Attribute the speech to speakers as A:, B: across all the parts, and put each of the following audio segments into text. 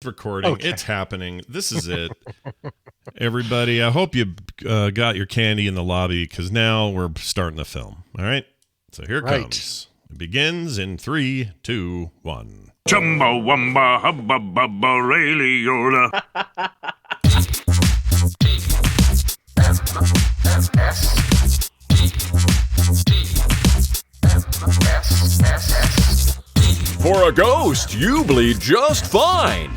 A: Recording.
B: Okay.
A: It's happening. This is it. Everybody, I hope you got your candy in the lobby because now we're starting the film. All right? So here it comes. It begins in 3, 2, 1.
C: Chumbawamba hubba bubba Ray Liotta.
D: For a ghost, you bleed just fine.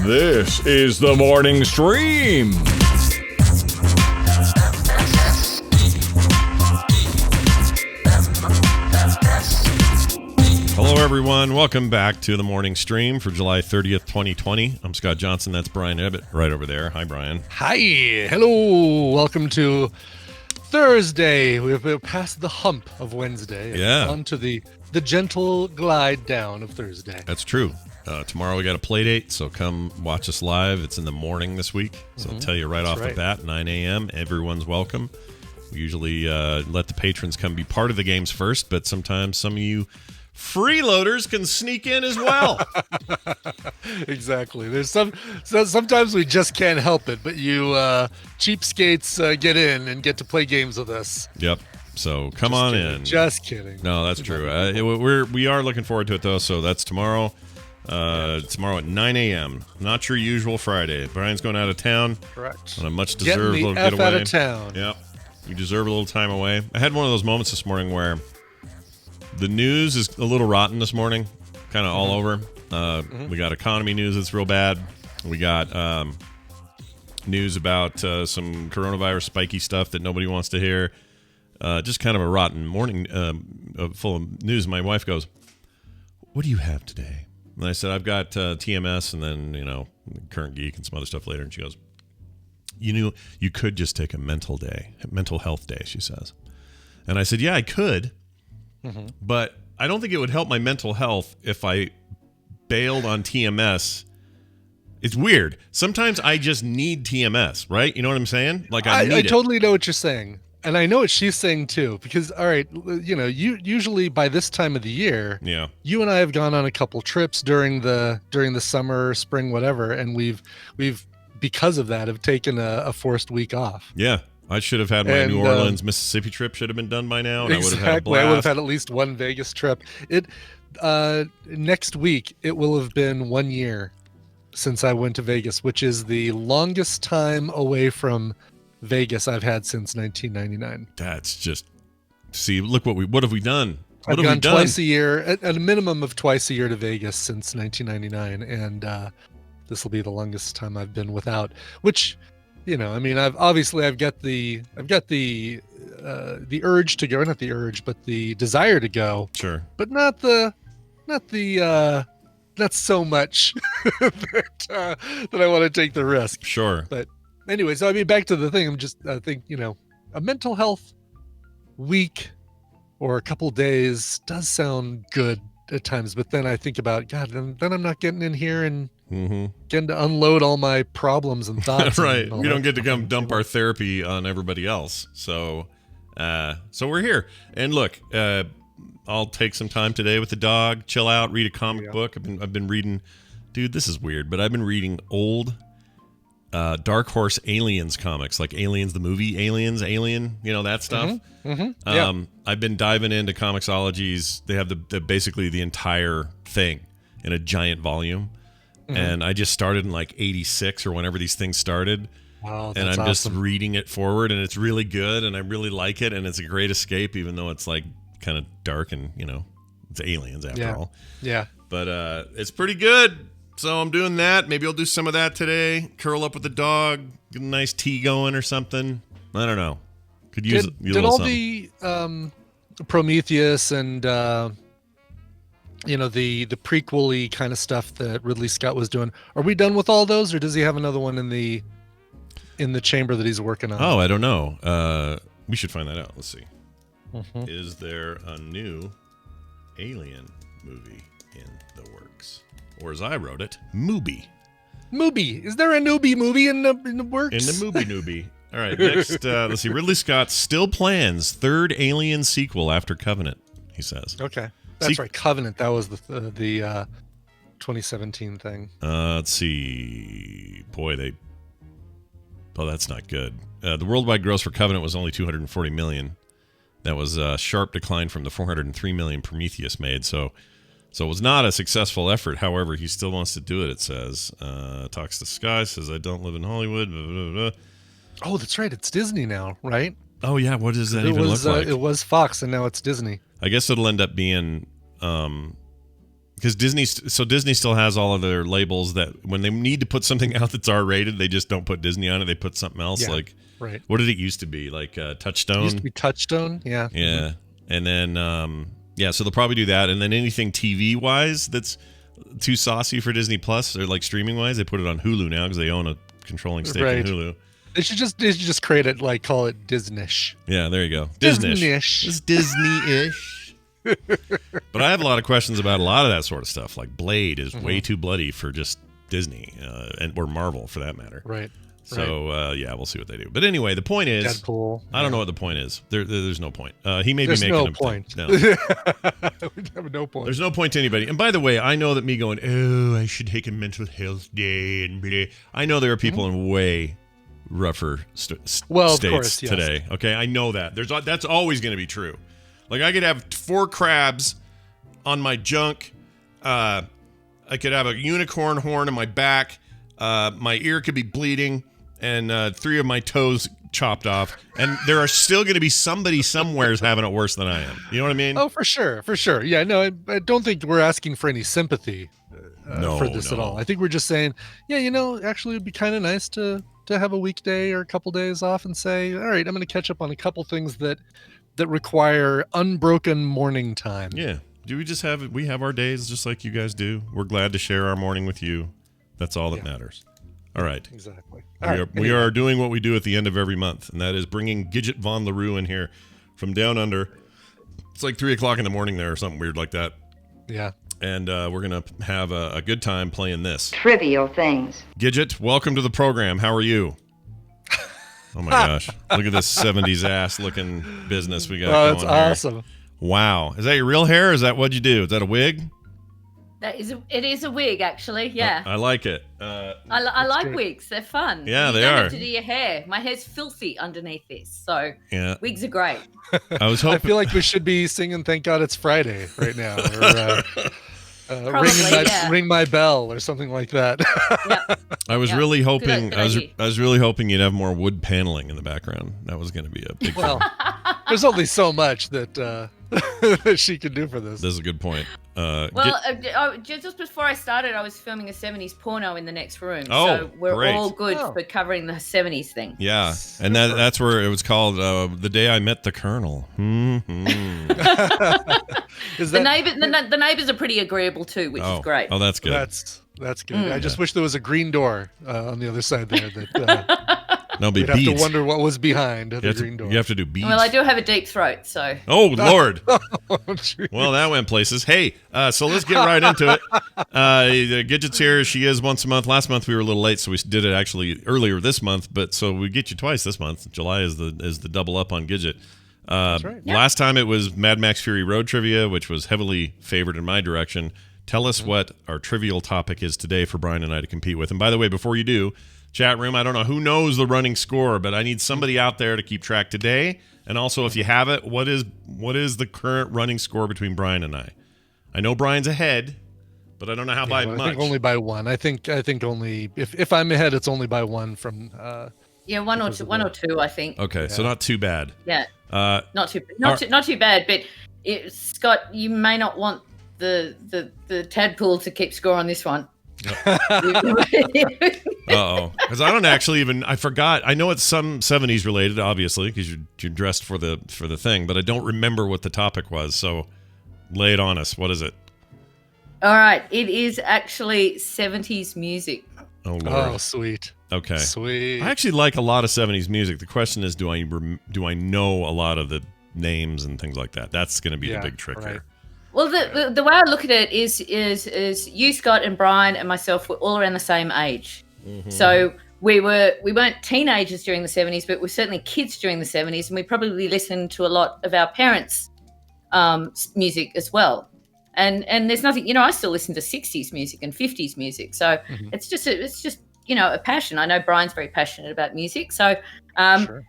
D: This is the morning stream.
A: Hello, everyone. Welcome back to the morning stream for July 30th, 2020. I'm Scott Johnson. That's Brian Ebbett right over there. Hi, Brian.
B: Hi. Hello. Welcome to Thursday. We've passed the hump of Wednesday.
A: Yeah.
B: On to the gentle glide down of Thursday.
A: That's true. Tomorrow we got a play date, so come watch us live. It's in the morning this week, so I'll tell you right off the bat, 9 a.m. Everyone's welcome. We usually let the patrons come be part of the games first, but sometimes some of you freeloaders can sneak in as well.
B: Exactly. There's sometimes we just can't help it, but you cheapskates get in and get to play games with us.
A: Yep. So come on in.
B: Just kidding.
A: No, that's true. We are looking forward to it though. So that's tomorrow. Tomorrow at 9 a.m. Not your usual Friday. Brian's going out of town.
B: Correct.
A: On a much deserved little
B: getaway.
A: Out
B: of town.
A: Yep. You deserve a little time away. I had one of those moments this morning where the news is a little rotten this morning, kind of all over. We got economy news that's real bad. We got news about some coronavirus spiky stuff that nobody wants to hear. Just kind of a rotten morning full of news. My wife goes, "What do you have today?" And I said, "I've got TMS and then, Current Geek and some other stuff later." And she goes, "You could just take a mental health day," she says. And I said, "Yeah, I could. But I don't think it would help my mental health if I bailed on TMS. It's weird. Sometimes I just need TMS, right? You know what I'm saying? Like I
B: totally know what you're saying. And I know what she's saying too, because all right, you usually by this time of the year, you and I have gone on a couple trips during the summer, spring, whatever, and we've because of that have taken a forced week off.
A: Yeah. I should have had my New Orleans, Mississippi trip should have been done by now, and
B: exactly.
A: I would have had a blast.
B: I would have had at least one Vegas trip. Next week it will have been 1 year since I went to Vegas, which is the longest time away from Vegas I've had since 1999.
A: That's just look what have we done?
B: I've gone twice a year, at a minimum of twice a year to Vegas since 1999, and this will be the longest time I've been without. Which, I've got the urge to go, not the urge, but the desire to go.
A: Sure.
B: But not so much that I want to take the risk.
A: Sure.
B: But anyway, so back to the thing. I think a mental health week or a couple days does sound good at times, but then I think about God, then I'm not getting in here and getting to unload all my problems and thoughts.
A: Right. We don't get to come dump our therapy on everybody else. So we're here. And look, I'll take some time today with the dog, chill out, read a comic book. I've been reading, dude, this is weird, but I've been reading old Dark Horse Aliens comics, like Aliens, the movie Alien, that stuff. I've been diving into Comixologies. They have basically the entire thing in a giant volume. And I just started in like 86 or whenever these things started.
B: Wow,
A: and I'm
B: awesome.
A: just reading it forward, and it's really good, and I really like it, and it's a great escape, even though it's like kind of dark and, it's aliens after all.
B: Yeah.
A: But it's pretty good. So I'm doing that. Maybe I'll do some of that today. Curl up with the dog, get a nice tea going or something. I don't know. Could use a little
B: all
A: something.
B: The Prometheus and the prequel-y kind of stuff that Ridley Scott was doing, are we done with all those, or does he have another one in the chamber that he's working on?
A: Oh, I don't know. We should find that out. Let's see. Is there a new Alien movie in the works? Or as I wrote it, Mooby.
B: Mooby. Is there a newbie movie in the works?
A: In the Mooby. All right, next, let's see. Ridley Scott still plans third Alien sequel after Covenant, he says.
B: Okay. That's right, Covenant. That was the 2017 thing.
A: Let's see. Boy, that's not good. The worldwide gross for Covenant was only $240 million. That was a sharp decline from the $403 million Prometheus made. So it was not a successful effort. However, he still wants to do it, it says. Talks to Sky, says, I don't live in Hollywood. Blah, blah, blah.
B: Oh, that's right. It's Disney now, right?
A: Oh, yeah. What does that even look like?
B: It was Fox, and now it's Disney.
A: I guess it'll end up being... because Disney still has all of their labels that when they need to put something out that's R-rated, they just don't put Disney on it. They put something else.
B: Yeah,
A: like,
B: right.
A: What did it used to be? Like Touchstone?
B: It used to be Touchstone, yeah.
A: Yeah. And then, so they'll probably do that. And then anything TV-wise that's too saucy for Disney Plus or like streaming-wise, they put it on Hulu now because they own a controlling stake in Hulu.
B: They should just create it, like call it Disney-ish.
A: Yeah, there you go. Disney-ish.
B: Disney-ish.
A: It's Disney-ish. But I have a lot of questions about a lot of that sort of stuff. Like Blade is way too bloody for just Disney or Marvel for that matter.
B: Right.
A: So we'll see what they do. But anyway, the point is,
B: Deadpool.
A: I don't know what the point is. There's no point. He may
B: There's
A: be making
B: no point.
A: No.
B: We have no point.
A: There's no point to anybody. And by the way, I know that me going, I should take a mental health day and blah. I know there are people in way rougher states
B: course, yes.
A: today. Okay, I know that. That's always going to be true. Like I could have 4 crabs on my junk. I could have a unicorn horn in my back. My ear could be bleeding, and 3 of my toes chopped off. And there are still going to be somebody somewhere's having it worse than I am. You know what I mean?
B: Oh, for sure. Yeah, no, I don't think we're asking for any sympathy for this at all. I think we're just saying, actually it'd be kind of nice to have a weekday or a couple days off and say, all right, I'm going to catch up on a couple things that require unbroken morning time.
A: Yeah. Do we just have our days just like you guys do? We're glad to share our morning with you. That's all that matters. All right.
B: Exactly.
A: We are doing what we do at the end of every month, and that is bringing Gidget Von LaRue in here from down under. It's like 3 o'clock in the morning there or something weird like that.
B: Yeah.
A: And we're going to have a good time playing this.
E: Trivial things.
A: Gidget, welcome to the program. How are you? Oh my gosh. Look at this 70s ass looking business we got going
B: that's awesome.
A: Here. Wow. Is that your real hair or is that what'd you do? Is that a wig?
F: It is a wig, actually, yeah.
A: I like it.
F: I like wigs. They're fun.
A: Yeah,
F: you don't have to do your hair. My hair's filthy underneath this, so wigs are great.
A: I was hoping.
B: I feel like we should be singing "Thank God It's Friday" right now, or ring my bell or something like that.
F: Yep.
A: I was really hoping.
F: Good idea.
A: I was really hoping you'd have more wood paneling in the background. That was going to be a big.
B: Well, there's only so much that that she can do for this.
A: That's a good point.
F: Just before I started, I was filming a 70s porno in the next room.
A: Oh,
F: so we're
A: great.
F: all good for covering the 70s thing.
A: Yeah, and that's where it was called The Day I Met the Colonel.
F: The neighbors are pretty agreeable too, which is great.
A: Oh, that's good.
B: That's good. I just wish there was a green door on the other side there that
A: we'd
B: have to wonder what was behind the green door.
A: You have to do beads.
F: Well, I do have a deep throat, so.
A: Oh, Lord. Well, that went places. Hey, so let's get right into it. Gidget's here. She is once a month. Last month we were a little late, so we did it actually earlier this month. But so we get you twice this month. July is the double up on Gidget.
B: That's right.
A: Last time it was Mad Max Fury Road Trivia, which was heavily favored in my direction. Tell us what our trivial topic is today for Brian and I to compete with. And by the way, before you do, chat room, I don't know who knows the running score, but I need somebody out there to keep track today. And also, if you have it, what is the current running score between Brian and I? I know Brian's ahead, but I don't know how by much.
B: I think only by one. I think only if I'm ahead, it's only by one from.
F: One or two, I think.
A: Okay, so not too bad.
F: Yeah. Not too bad, but Scott, you may not want the tadpole to keep score on this one.
A: Uh-oh. Because I don't actually I forgot. I know it's some 70s related, obviously, because you're dressed for the thing, but I don't remember what the topic was. So lay it on us. What is it?
F: All right. It is actually 70s music.
A: Oh, Lord.
B: Oh, sweet.
A: Okay.
B: Sweet.
A: I actually like a lot of 70s music. The question is, do I know a lot of the names and things like that? That's going to be the big trick here.
F: Well, the way I look at it is you, Scott, and Brian and myself were all around the same age. Mm-hmm. So we weren't teenagers during the 70s, but we're certainly kids during the 70s, and we probably listened to a lot of our parents' music as well. And there's nothing, I still listen to 60s music and 50s music. So it's just a passion. I know Brian's very passionate about music. So
B: Sure.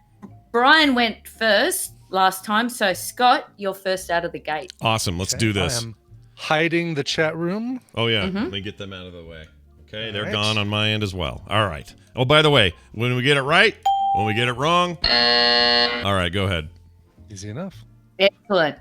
F: Brian went first last time. So Scott, you're first out of the gate.
A: Awesome. Let's do
B: I
A: this.
B: am hiding the chat room.
A: Oh, yeah. Let me get them out of the way. Okay, they're
B: right.
A: gone on my end as well. All right. Oh, by the way, when we get it right, when we get it wrong. All right, go ahead.
B: Easy enough.
F: Excellent.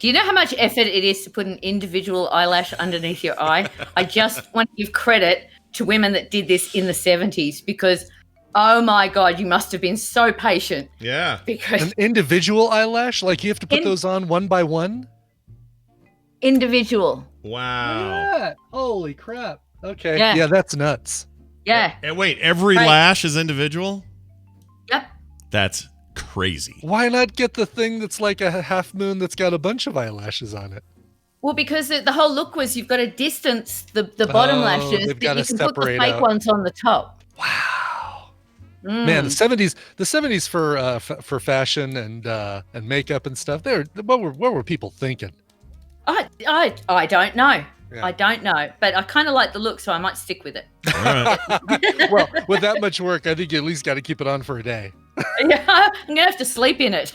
F: Do you know how much effort it is to put an individual eyelash underneath your eye? I just want to give credit to women that did this in the 70s because, oh my God, you must have been so patient.
A: Yeah.
F: Because
B: An individual eyelash? Like you have to put those on one by one?
F: individual.
A: Wow.
B: Yeah. Holy crap. Okay.
F: Yeah.
B: Yeah, that's nuts.
F: Yeah.
A: And wait, every
F: Right.
A: lash is individual?
F: Yep.
A: That's crazy.
B: Why not get the thing that's like a half moon that's got a bunch of eyelashes on it?
F: Well, because the whole look was you've got to distance the bottom lashes,
B: they've
F: but
B: gotta
F: you can put the
B: separate
F: fake
B: out.
F: ones on the top.
B: Wow.
F: Mm.
B: Man, the 70s for fashion and makeup and stuff. What were people thinking?
F: I don't know.
B: Yeah.
F: I don't know, but I kind of like the look, so I might stick with it.
A: All right.
B: Well, with that much work, I think you at least got to keep it on for a day.
F: Yeah, I'm gonna have to sleep in it.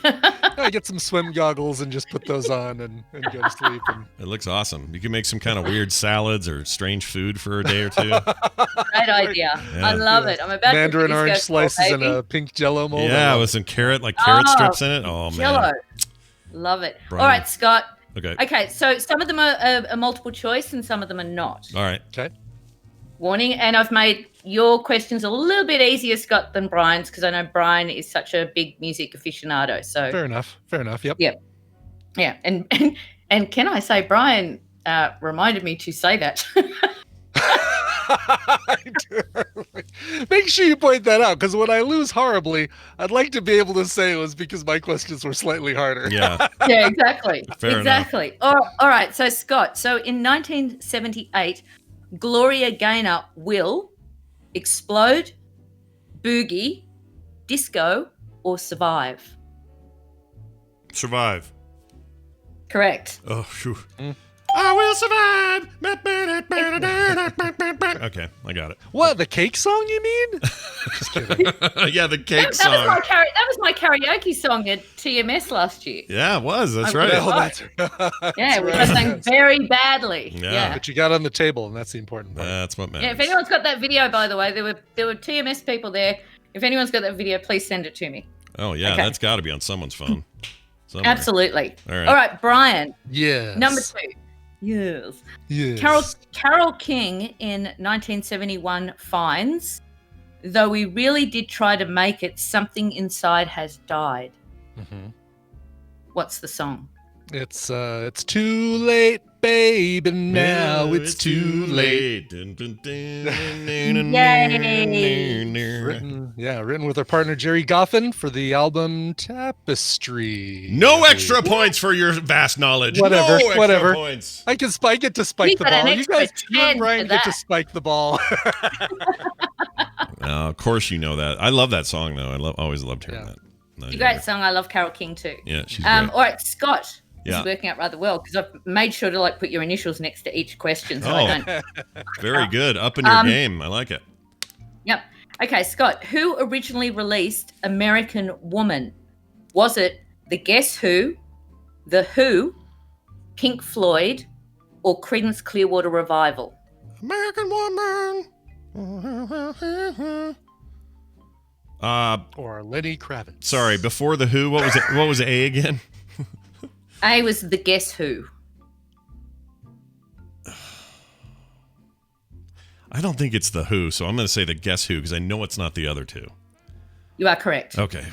B: Get some swim goggles and just put those on and go to sleep. And
A: It looks awesome. You can make some kind of weird salads or strange food for a day or two.
F: Great idea.
A: Yeah.
F: I love it. I'm about
B: mandarin
F: to
B: orange
F: disco ball,
B: slices in
F: baby.
B: a pink Jello mold. I
A: Yeah,
B: love
A: with some carrot strips in it. Oh,
F: Jello.
A: man.
F: Love it.
A: Brian.
F: All right, Scott.
A: Okay.
F: Okay, so some of them are a multiple choice and some of them are not.
A: All right.
B: it. Okay.
F: Warning, and I've made your questions a little bit easier, Scott, than Brian's because I know Brian is such a big music aficionado. So
B: Fair enough. Yep.
F: yeah, and can I say Brian reminded me to say that.
B: Make sure you point that out because when I lose horribly, I'd like to be able to say it was because my questions were slightly harder.
A: Yeah.
F: Yeah, exactly.
A: Fair
F: exactly. All right. So, Scott, in 1978, Gloria Gaynor will explode, boogie, disco, or survive?
A: Survive.
F: Correct.
A: Oh, phew. I will survive. Okay, I got it.
B: What, the cake song, you mean? Just kidding.
A: Yeah, the cake
F: That
A: song.
F: was my karaoke song at TMS last year.
A: Yeah, it was. That's
F: I
A: right.
F: will.
B: Oh, that's
F: Yeah, which I
B: right.
F: sang very badly.
A: Yeah.
F: Yeah.
B: But you got on the table, and that's the important part.
A: That's what matters.
F: Yeah, if anyone's got that video, by the way, there were TMS people there. If anyone's got that video, please send it to me.
A: Oh, yeah,
F: Okay.
A: that's got to be on someone's phone. Somewhere.
F: Absolutely.
A: All right.
F: All right, Brian.
B: Yes.
F: Number 2. Yes.
B: Yes.
F: Carol King in 1971 finds, though we really did try to make it, something inside has died.
B: Mhm.
F: What's the song?
B: It's too late, babe, and now it's too late.
A: Dun, dun, dun,
F: Yay.
B: Written with her partner Jerry Goffin for the album Tapestry.
A: No extra points for your vast knowledge.
B: Whatever,
A: No extra
B: whatever.
A: points.
B: I get to spike
F: You
B: the
F: got an
B: ball. You
F: extra
B: guys, you
F: 10
B: and Brian
F: for
B: get to
F: that.
B: spike the ball.
A: Of course you know that. I love that song, though. Always loved hearing
B: Yeah.
A: that. No,
F: It's a
A: you're
F: great song. I love Carol King too.
A: Yeah, she's
F: All
A: great.
F: right, Scott. This
A: Yeah.
F: is working out rather well because I've made sure to put your initials next to each question so
A: Oh.
F: I don't.
A: Very good. Up in your game. I like it.
F: Yep. Okay, Scott. Who originally released American Woman? Was it the Guess Who, the Who, Pink Floyd, or Creedence Clearwater Revival?
A: American Woman.
B: Or Lenny Kravitz.
A: Sorry. Before the Who, what was it? What was A again?
F: A was the Guess Who.
A: I don't think it's the Who, so I'm going to say the Guess Who because I know it's not the other two.
F: You are correct.
A: Okay.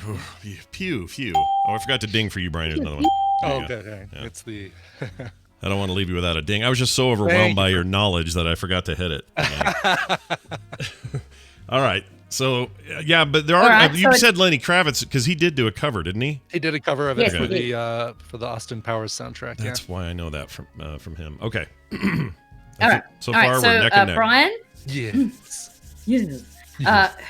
A: Phew. Oh, I forgot to ding for you, Brian. Here's another one. There
B: Oh,
A: you go.
B: okay.
A: Yeah.
B: It's the.
A: I don't want to leave you without a ding. I was just so overwhelmed by your knowledge that I forgot to hit it. All right. So, yeah, but there are.
F: All right,
A: you
F: so
A: said Lenny Kravitz because he did do a cover, didn't he?
B: He did a cover of it
F: Yes,
B: for
F: he
B: the Austin Powers soundtrack.
A: That's why I know that from him. Okay.
F: All right.
A: So
F: All
A: far,
F: right.
A: we're neck and neck.
F: Brian.
B: Yes.
F: Yes.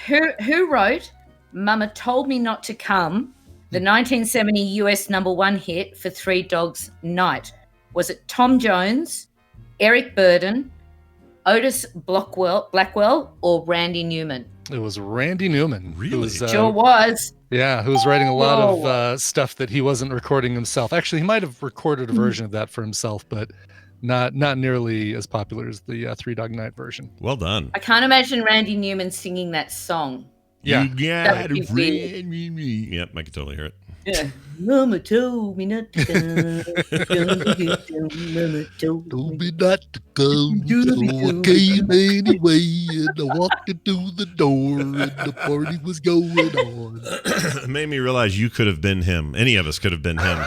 F: Who wrote "Mama Told Me Not to Come," the 1970 US #1 hit for Three Dogs Night? Was it Tom Jones, Eric Burden, Otis Blackwell, or Randy Newman?
B: It was Randy Newman.
A: Really?
B: Who was,
F: Sure was.
B: Yeah, who was writing a lot
F: Whoa.
B: of stuff that he wasn't recording himself. Actually, he might have recorded a version of that for himself, but not nearly as popular as the Three Dog Night version.
A: Well done.
F: I can't imagine Randy Newman singing that song.
B: Yeah.
A: You
F: That
A: got
F: would be
A: a friend in me. Yep, I can totally hear it.
F: Yeah. Mama told me not to come. Mama told me.
B: not to come,
F: so I
B: came anyway, and I walked into the door, and the party was going on.
A: It made me realize you could have been him. Any of us could have been him.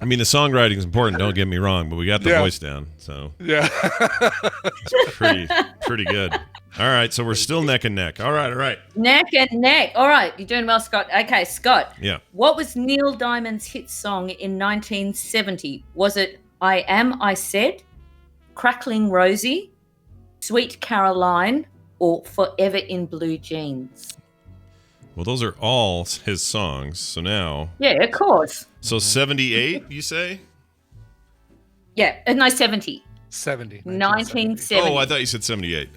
A: I mean, the songwriting is important, don't get me wrong, but we got the voice down, so
B: Yeah.
A: it's pretty good. All right, so we're still neck and neck. All right.
F: Neck and neck. All right, you're doing well, Scott. Okay, Scott.
A: Yeah.
F: What was Neil Diamond's hit song in 1970? Was it I Am, I Said, Crackling Rosie, Sweet Caroline, or Forever in Blue Jeans?
A: Well, those are all his songs. So now,
F: Yeah, of course.
A: so 78, you say?
F: Yeah, no, 70.
B: 70.
F: 1970.
A: Oh, I thought you said 78.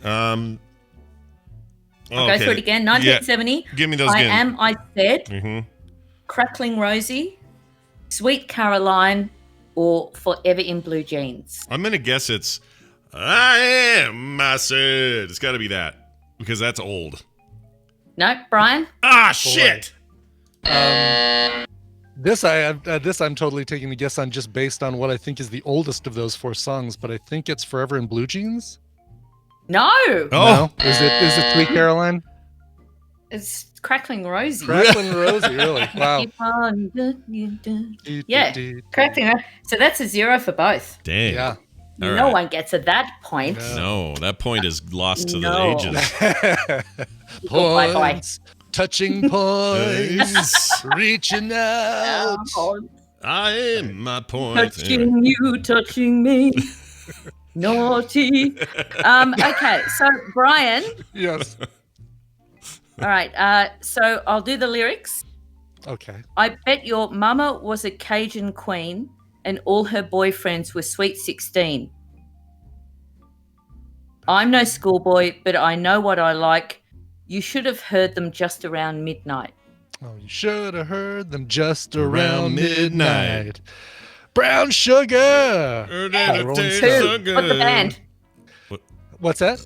F: I'll go through it again. 1970.
A: Give me those
F: I
A: again.
F: Am, I Said,
A: Mm-hmm.
F: Crackling Rosie, Sweet Caroline, or Forever in Blue Jeans.
A: I'm gonna guess it's I Am, I Said. It's got to be that because that's old.
F: No, Brian?
A: Ah, shit.
B: This I'm totally taking a guess on just based on what I think is the oldest of those four songs, but I think it's Forever in Blue Jeans.
F: No.
A: Oh,
B: No? Is it Sweet Caroline?
F: It's Crackling Rosie.
B: Crackling Rosie, really? Wow.
F: Keep on, yeah, Crackling Rosie. So that's a 0 for both.
A: dang.
B: Yeah.
A: All
F: No
A: right.
F: one gets at that point.
A: No, that point is lost to
F: No.
A: the ages.
F: Bye-bye.
B: Points, touching points, reaching out.
A: I am my point.
F: Touching you, touching me. Naughty. Okay, so Brian.
B: Yes.
F: All right. So I'll do the lyrics.
B: Okay.
F: I bet your mama was a Cajun queen and all her boyfriends were sweet 16. I'm no schoolboy, but I know what I like. You should have heard them just around midnight.
B: Oh, you should have heard them just
A: Around
B: around
A: midnight.
B: midnight. Brown sugar.
F: Who? What's the band?
B: What's that?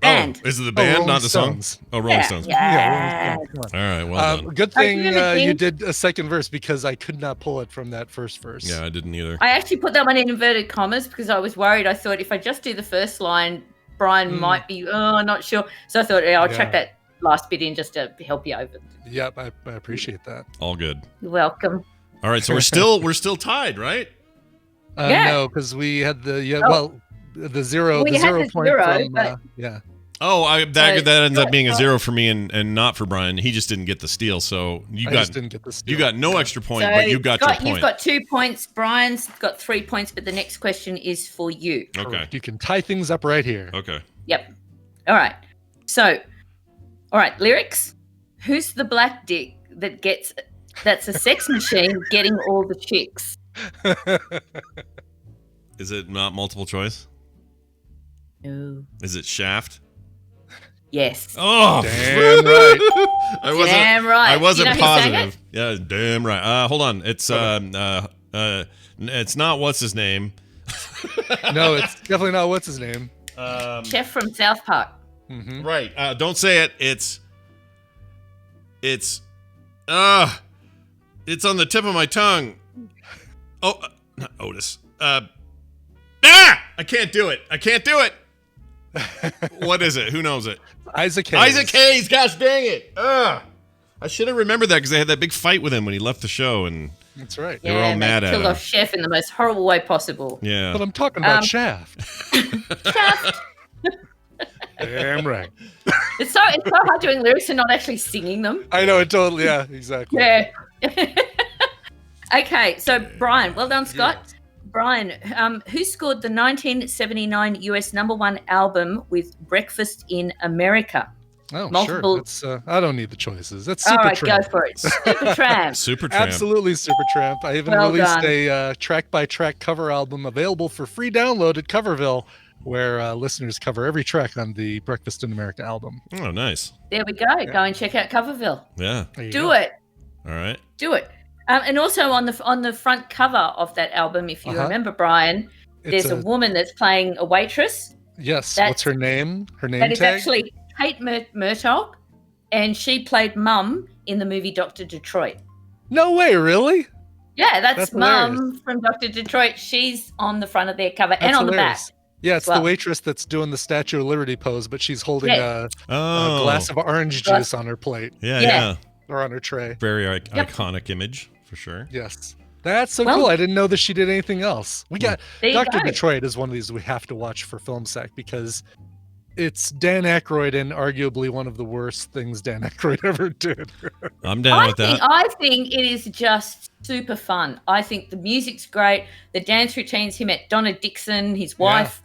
F: Band.
A: Oh, is it the band,
B: Rolling
A: not the song?
B: Stones.
A: Oh, Rolling
F: Yeah.
A: Stones.
F: Yeah.
B: Rolling Stones.
A: All right, well done.
B: Good thing
F: you ever
B: you
F: think-
B: did a second verse because I could not pull it from that first verse.
A: Yeah, I didn't either.
F: I actually put that one in inverted commas because I was worried. I thought if I just do the first line, Brian might be, not sure. So I thought, I'll chuck that last bit in just to help you over.
B: Yep, I appreciate that.
A: All good.
F: You're welcome.
A: All right, so we're still tied, right?
F: Yeah.
B: No, because we had the
F: Oh.
B: the zero
F: We
B: the
F: had
B: zero
F: the
B: point
F: zero,
B: from
F: but-
B: yeah.
A: Oh, that ends up being a
F: Right.
A: 0 for me and not for Brian. He just didn't get the steal, so
B: I just didn't get the steal.
A: you got no extra point,
F: So
A: but you got your
F: Scott,
A: point.
F: you've got 2 points. Brian's got 3 points, but the next question is for you.
A: Okay.
B: Correct. You can tie things up right here.
A: Okay.
F: Yep. All right. So, all right, lyrics. Who's the black dick that's a sex machine getting all the chicks?
A: Is it not multiple choice?
F: No.
A: Is it Shaft?
F: Yes.
A: Oh,
B: Damn right.
A: I wasn't.
F: Damn right.
A: I wasn't
F: You know who sang
A: positive. Yeah, damn right. Hold on. It's it's not what's his name.
B: No, it's definitely not what's his name.
F: Chef from South Park.
B: Mm-hmm.
A: Right. Don't say it. It's on the tip of my tongue. Oh, not Otis. I can't do it. What is it? Who knows it?
B: Isaac Hayes.
A: Isaac Hayes. Gosh dang it. I should have remembered that because they had that big fight with him when he left the show, and
B: That's right.
A: They were all
F: they
A: mad at
F: killed
A: him.
F: off Chef in the most horrible way possible.
A: yeah.
B: But I'm talking about Shaft.
F: Shaft.
B: Damn right.
F: It's so hard doing lyrics and not actually singing them.
B: I know it totally. Yeah, exactly.
F: Yeah. Okay, so Brian, well done, Scott.
B: Yes.
F: Brian, who scored the 1979 US #1 album with Breakfast in America?
B: Oh,
F: Multiple-
B: sure. It's I don't need the choices. That's
F: All right,
B: Supertramp.
F: go for it. Supertramp.
A: Supertramp.
B: Absolutely Supertramp. I even
F: Well
B: released
F: done.
B: a track-by-track cover album available for free download at Coverville, where listeners cover every track on the Breakfast in America album.
A: Oh, nice.
F: There we go. Go and check out Coverville.
A: Yeah.
B: There you
F: Do
B: go.
F: it.
A: All right.
F: Do it. And also on the front cover of that album, if you
B: Uh-huh.
F: remember, Brian,
B: It's
F: there's a woman that's playing a waitress.
B: Yes.
F: That's-
B: What's her name? Her name
F: That is
B: tag?
F: actually Kate Murtaugh, and she played Mum in the movie Dr. Detroit.
B: No way, really?
F: Yeah, that's
B: That's
F: Mum
B: hilarious.
F: from Dr. Detroit. She's on the front of their cover and
B: That's
F: on
B: hilarious.
F: the back.
B: Yeah, it's
F: Well.
B: the waitress that's doing the Statue of Liberty pose, but she's holding
F: Yeah.
B: a
A: Oh.
B: glass of orange
F: Glass-
B: juice on her plate
A: Yeah,
F: Yeah.
A: yeah.
B: or on her tray.
A: Very
F: Yep.
A: iconic image for sure.
B: Yes. That's so
F: Well-
B: cool. I didn't know that she did anything else. We got
F: There you
B: Dr.
F: go.
B: Detroit is one of these we have to watch for Film Sack because it's Dan Aykroyd and arguably one of the worst things Dan Aykroyd ever did.
A: I'm down with that.
F: I think it is just super fun. I think the music's great. The dance routines, he met Donna Dixon, his wife,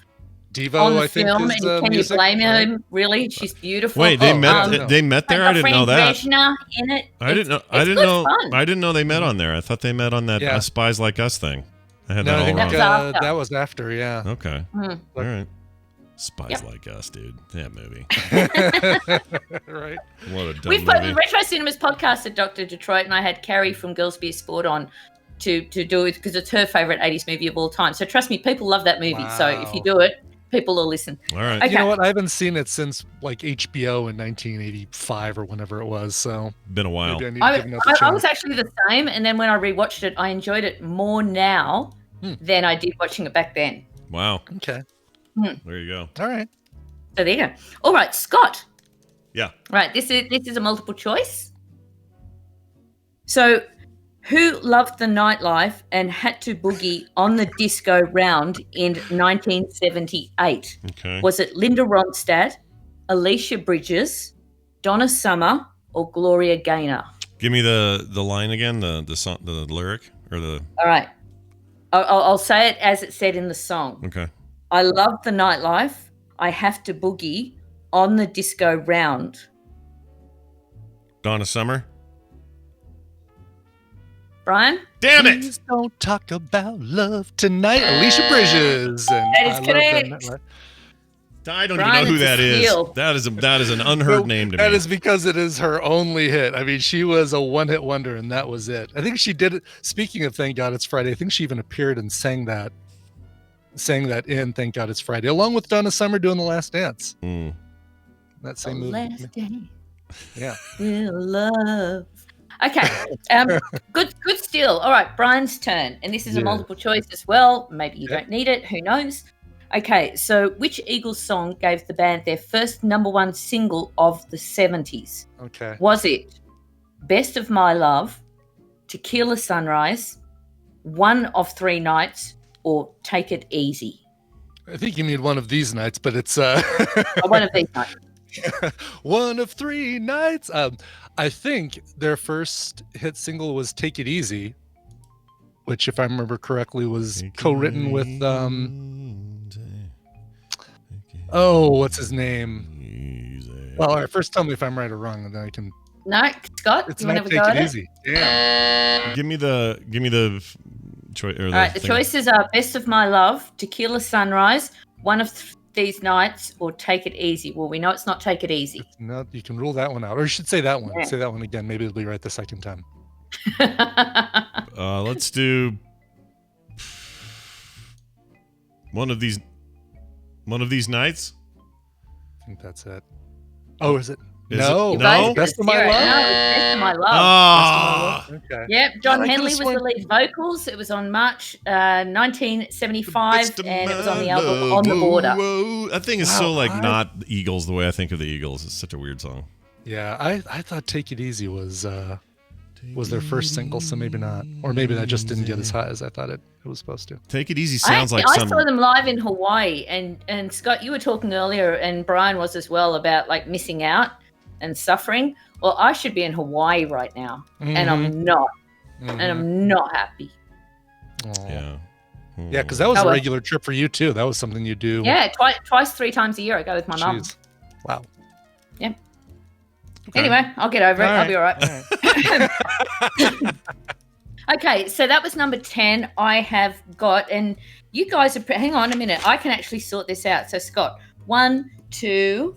B: Devo,
F: on the
B: I think,
F: film.
B: is
F: And can
B: music,
F: you blame
B: right?
F: him? Really? She's beautiful.
A: Wait, they
B: Oh,
A: met.
B: no.
A: They met there.
F: Got
A: I didn't know
F: Frank
A: that.
F: Reznor in it.
A: I didn't know.
F: It's
A: I didn't
F: good
A: know.
F: fun.
A: I didn't know they met on there. I thought they met on that
B: Yeah.
A: Spies Like Us thing. I had
B: No,
A: that
B: I
A: all
B: think
A: wrong.
F: That's after.
B: that was after, yeah.
A: Okay.
F: Mm.
A: All right. Spies
F: Yep.
A: Like Us, dude. That movie.
B: Right.
A: What a dumb
F: We've put the
A: movie.
F: Retro Cinemas podcast at Dr. Detroit, and I had Carrie from Girls Beer Sport on to do it because it's her favorite 80s movie of all time. So trust me, people love that movie. So if you
B: Wow.
F: do it, people will listen.
A: All right.
F: Okay.
B: You know what? I haven't seen it since like HBO in 1985 or whenever it was. So
A: Been a while.
B: maybe I need to give another
F: I
B: chance.
F: was actually the same, and then when I rewatched it, I enjoyed it more now than I did watching it back then.
A: Wow.
B: Okay.
A: There you go.
B: All right.
F: So there you go. All right, Scott.
A: Yeah.
F: Right, this is a multiple choice. So, who loved the nightlife and had to boogie on the disco round in 1978?
A: Okay.
F: Was it Linda Ronstadt, Alicia Bridges, Donna Summer, or Gloria Gaynor?
A: Give me the line again. The song, the lyric, or the.
F: All right, I'll say it as it said in the song.
A: Okay.
F: I love the nightlife. I have to boogie on the disco round.
A: Donna Summer.
F: Brian?
A: Damn it!
B: Please don't talk about love tonight. Alicia Bridges. And
F: That is
B: I love
F: correct.
B: that.
A: I don't
F: Brian,
A: even know who
F: it's a
A: that is.
F: steal.
A: That is an unheard
B: No,
A: name to
B: That
A: me.
B: is because it is her only hit. I mean, she was a one-hit wonder, and that was it. I think she did it. Speaking of Thank God It's Friday, I think she even appeared and sang that in Thank God It's Friday, along with Donna Summer doing The Last Dance.
A: Mm.
B: That same
F: The
B: movie.
F: last day
B: Yeah.
F: we'll love. Okay, good steal. All right, Brian's turn, and this is a
B: Yeah.
F: multiple choice as well. Maybe you
B: Yep.
F: don't need it. Who knows? Okay, so which Eagles song gave the band their first #1 single of the 70s?
B: Okay.
F: Was it Best of My Love, Tequila Sunrise, One of Three Nights, or Take It Easy?
B: I think you need one of these nights, but it's
F: Or one of these nights.
B: one of three nights. I think their first hit single was "Take It Easy," which, if I remember correctly, was co-written with what's his name? Well, all right, first tell me if I'm right or wrong, and then I can.
F: No, Scott,
B: It's
F: you want to
B: not
F: have a
B: "Take
F: go
B: It
F: at it?
B: Easy." Damn.
A: Give me the choice.
F: All right, the choices are Best of My Love, Tequila Sunrise, One of These Nights, or Take It Easy. Well, we know it's not Take It Easy.
B: No, you can rule that one out, or you should say that one.
F: Yeah.
B: Say that one again. Maybe it'll be right the second time.
A: Let's do one of these nights.
B: I think that's it. Oh, is it?
A: Is
B: no,
A: it- no?
B: Best of My
F: Zero.
B: Love.
F: No, it's Best of My Love.
A: Ah,
B: Okay.
F: Yep, John
B: I could've
F: Henley was
B: sworn-
F: the lead vocals. It was on March 1975,
A: Best of
F: and it was on the
A: my
F: album
A: love.
F: On the Border.
A: Whoa. That thing is
B: Wow,
A: so like
B: I-
A: not the Eagles the way I think of the Eagles. It's such a weird song.
B: Yeah, I thought "Take It Easy" was their first single, so maybe not, or maybe that just didn't get as high as I thought it was supposed to.
A: Take It Easy sounds like
F: I
A: some.
F: saw them live in Hawaii, and Scott, you were talking earlier, and Brian was as well, about like missing out and suffering. Well, I should be in Hawaii right now, and I'm not, and I'm not happy.
A: Yeah.
B: Yeah, because that was
F: Oh,
B: a
F: well.
B: regular trip for you too. That was something you do.
F: Yeah, twice, 3 times a year I go with my mum.
B: Jeez. Wow.
F: Anyway, I'll get over it.
B: All
F: I'll be all right.
B: All right.
F: Okay, so that was number 10. I have got, and you guys are, hang on a minute. I can actually sort this out. So, Scott, 1, 2,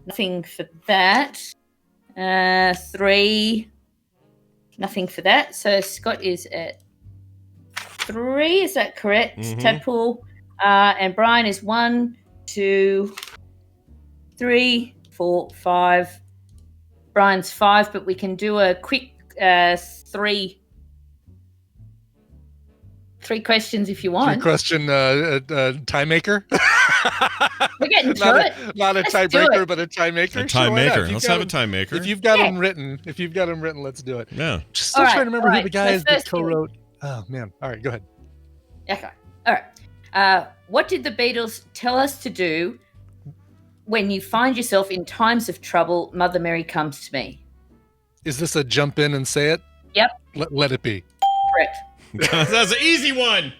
F: nothing for that. 3, nothing for that. So, Scott is at 3. Is that correct? Tadpool. And Brian is 1, 2, 3, 4, 5. Brian's 5, but we can do a quick 3 questions if you want.
B: 3-question time maker.
F: We're getting to it.
B: Not a
F: Let's do
B: tiebreaker,
F: it.
B: but a time maker.
A: A time
B: Sure, why not?
A: maker.
B: If you've
A: Let's
B: got
A: have a
B: them-
A: time maker.
B: If you've got
F: Yeah.
B: them written, let's do it.
A: Yeah.
B: Just still
F: All right,
B: trying to remember
F: all
B: who the
F: right.
B: guys
F: So
B: that
F: first thing-
B: co-wrote. Oh man! All right, go ahead.
F: Okay. All right. What did the Beatles tell us to do when you find yourself in times of trouble? Mother Mary comes to me.
B: Is this a jump in and say it?
F: Yep.
B: Let it be.
F: Correct.
A: That's an easy one.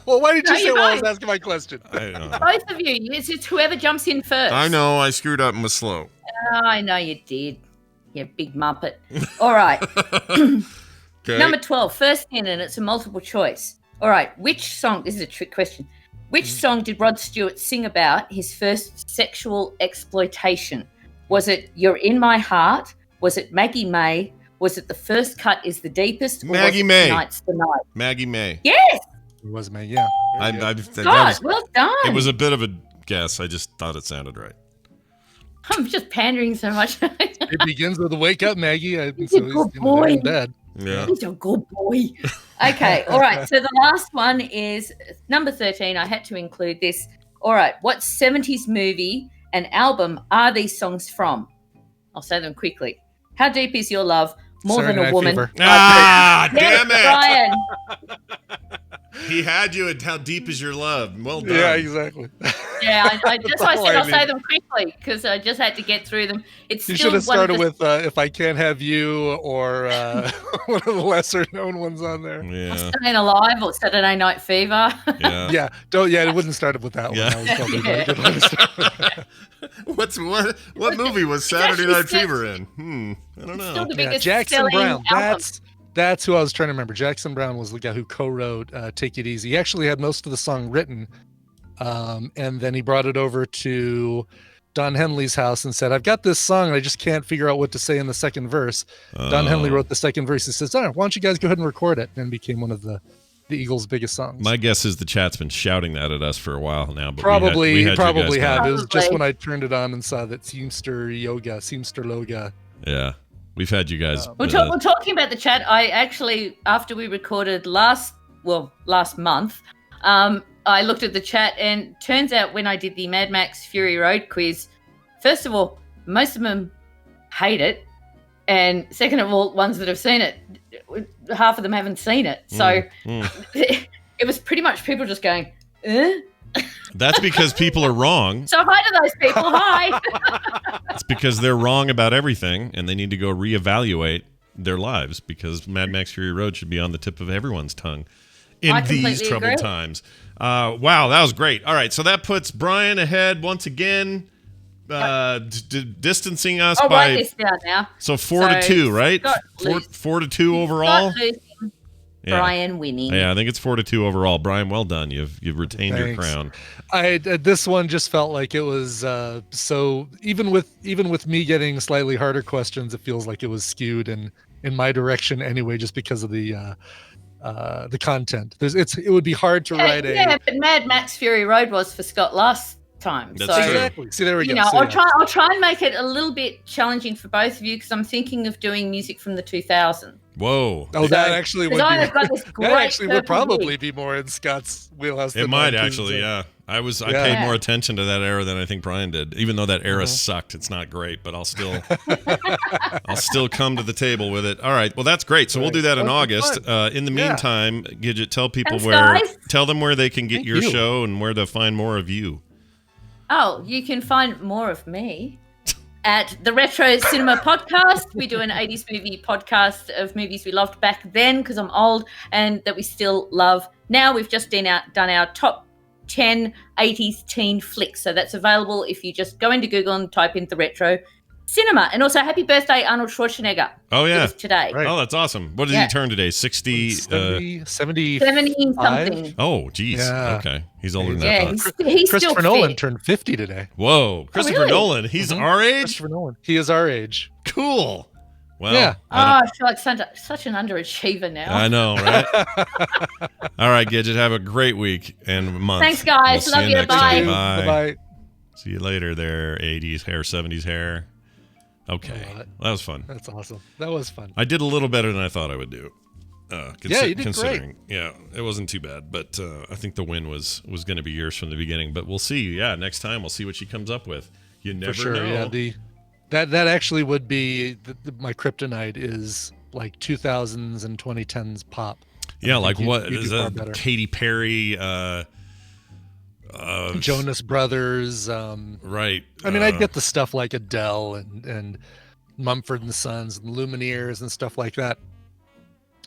B: Well, why did you
F: No,
B: say
F: you're
B: while I was
F: right.
B: asking my question?
A: I know.
F: Both of you. It's just whoever jumps in first.
A: I know. I screwed up and was slow.
F: Oh, I know you did. You big muppet. All right.
A: Okay.
F: Number 12, first in, and it's a multiple choice. All right. Which song? This is a trick question. Which song did Rod Stewart sing about his first sexual exploitation? Was it You're in My Heart? Was it Maggie May? Was it The First Cut is the Deepest? Or
A: Maggie
F: was it
A: May.
F: Tonight's the Night?
A: Maggie May.
F: Yes.
B: It was me. Yeah. Very good.
F: God, well done.
A: It was a bit of a guess. I just thought it sounded right.
F: I'm just pandering so much.
B: It begins with a wake up, Maggie.
F: a
B: So
F: good
B: he's
F: boy.
B: in bed.
A: Yeah.
F: He's a good boy. Okay, all right. So the last one is number 13. I had to include this. All right. What 70s movie and album are these songs from? I'll say them quickly. How Deep Is Your Love? More
B: Saturday
F: Than a
B: Night
F: Woman.
B: Fever.
A: Ah,
F: Yes,
A: damn it.
F: Brian.
A: He had you at How Deep Is Your Love. Well done.
B: Yeah, exactly.
F: Yeah, I just
B: That's
F: I
B: all
F: said
B: I
F: I'll say
B: need.
F: them quickly because I just had to get through them. It's
B: You
F: still
B: should have
F: one of
B: started
F: the-
B: with If I Can't Have You or one of the lesser known ones on there.
A: Yeah.
F: Staying Alive or Saturday Night Fever.
A: Yeah.
B: Yeah, it wouldn't start with that
A: Yeah.
B: one. That was probably a good one to start with.
A: What movie was Saturday
F: actually
A: Night
F: still-
A: Fever in? I don't
F: Still
A: know.
F: the
B: Yeah,
F: biggest
B: Jackson
F: selling
B: Brown.
F: album.
B: That's who I was trying to remember. Jackson Brown was the guy who co-wrote "Take It Easy." He actually had most of the song written, and then he brought it over to Don Henley's house and said, "I've got this song, and I just can't figure out what to say in the second verse." Don Henley wrote the second verse. He says, "All right, why don't you guys go ahead and record it?" And it became one of the Eagles' biggest songs.
A: My guess is the chat's been shouting that at us for a while now. But
B: Probably
A: we had you
B: probably
A: guys
B: have.
A: going.
B: It was just
F: Probably.
B: when I turned it on and saw that Seamster Loga.
A: Yeah. We've had you guys.
F: We're talking about the chat. I actually, after we recorded last month, I looked at the chat, and turns out when I did the Mad Max Fury Road quiz, first of all, most of them hate it, and second of all, ones that have seen it, half of them haven't seen it. So it was pretty much people just going, eh?
A: That's because people are wrong.
F: So hi to those people. Hi.
A: It's because they're wrong about everything, and they need to go reevaluate their lives, because Mad Max Fury Road should be on the tip of everyone's tongue in
F: I
A: these
F: completely
A: troubled
F: agree.
A: times. Wow, that was great. All right, so that puts Brian ahead once again, distancing us
F: I'll write
A: by
F: this down now.
A: 4-2, right?
F: Scott lose-
A: 4-2 overall.
F: Scott losing,
A: Yeah.
F: Brian winning.
A: Yeah, I think it's 4-2 overall. Brian, well done. You've retained your
B: Thanks.
A: crown.
B: This one just felt like it was so even with me getting slightly harder questions, it feels like it was skewed in my direction anyway, just because of the content. It would be hard to write
F: Yeah, but Mad Max Fury Road was for Scott last time.
A: That's
F: so
A: true.
B: exactly. See, there we go.
F: you know,
B: So,
F: I'll try and make it a little bit challenging for both of you because I'm thinking of doing music from the 2000s.
A: Whoa.
B: Oh, that actually would be.
F: Because I've got this
B: That
F: great
B: actually would
F: purple
B: probably
F: wig.
B: be more in Scott's wheelhouse.
A: It
B: than
A: might
B: mine, too,
A: actually,
B: so.
A: yeah. I
B: Yeah.
A: paid more attention to that era than I think Brian did. Even though that era sucked, it's not great, but I'll still come to the table with it. All right, well that's great. So we'll do that in
B: Well,
A: August. In the
B: Yeah.
A: meantime, Gidget, tell people
F: Thanks, guys.
A: tell them where they can get
B: Thank
A: your
B: you.
A: show and where to find more of you.
F: Oh, you can find more of me at the Retro Cinema Podcast. We do an 80s movie podcast of movies we loved back then because I'm old and that we still love now. We've just done our top 10 80s teen flicks. So that's available if you just go into Google and type in the Retro cinema. And also, happy birthday, Arnold Schwarzenegger.
A: Oh, yeah.
F: It was today.
B: Right.
A: Oh, that's awesome. What did
F: Yeah.
A: he turn today? 60?
B: 70,
F: 70 something.
A: Oh, geez.
B: Yeah.
A: Okay. He's older than that.
F: Yeah, he's still
B: Christopher Nolan
F: fit.
B: turned 50 today.
A: Whoa. Christopher
F: really?
A: Nolan. He's our age?
B: Christopher Nolan. He is our age.
A: Cool. Well,
B: Yeah.
F: I feel like such an underachiever now.
A: I know, right? All right, Gidget. Have a great week and month.
F: Thanks, guys.
A: We'll
F: Love
A: see
F: you.
A: next
F: Bye.
A: time. Bye.
B: Bye.
A: See you later there, 80s hair, 70s hair. Okay.
B: I love it.
A: That was fun.
B: That's awesome. That was fun.
A: I did a little better than I thought I would do.
B: Yeah, you did
A: considering. Yeah, it wasn't too bad, but I think the win was going to be yours from the beginning. But we'll see. Yeah, next time we'll see what she comes up with. You never
B: For sure.
A: know.
B: Yeah. That actually would be my kryptonite is like 2000s and 2010s pop.
A: Yeah, like
B: you-
A: what
B: you
A: is
B: do far
A: that?
B: better.
A: Katy Perry.
B: Jonas Brothers.
A: Right.
B: I mean, I'd get the stuff like Adele and Mumford and Sons and Lumineers and stuff like that.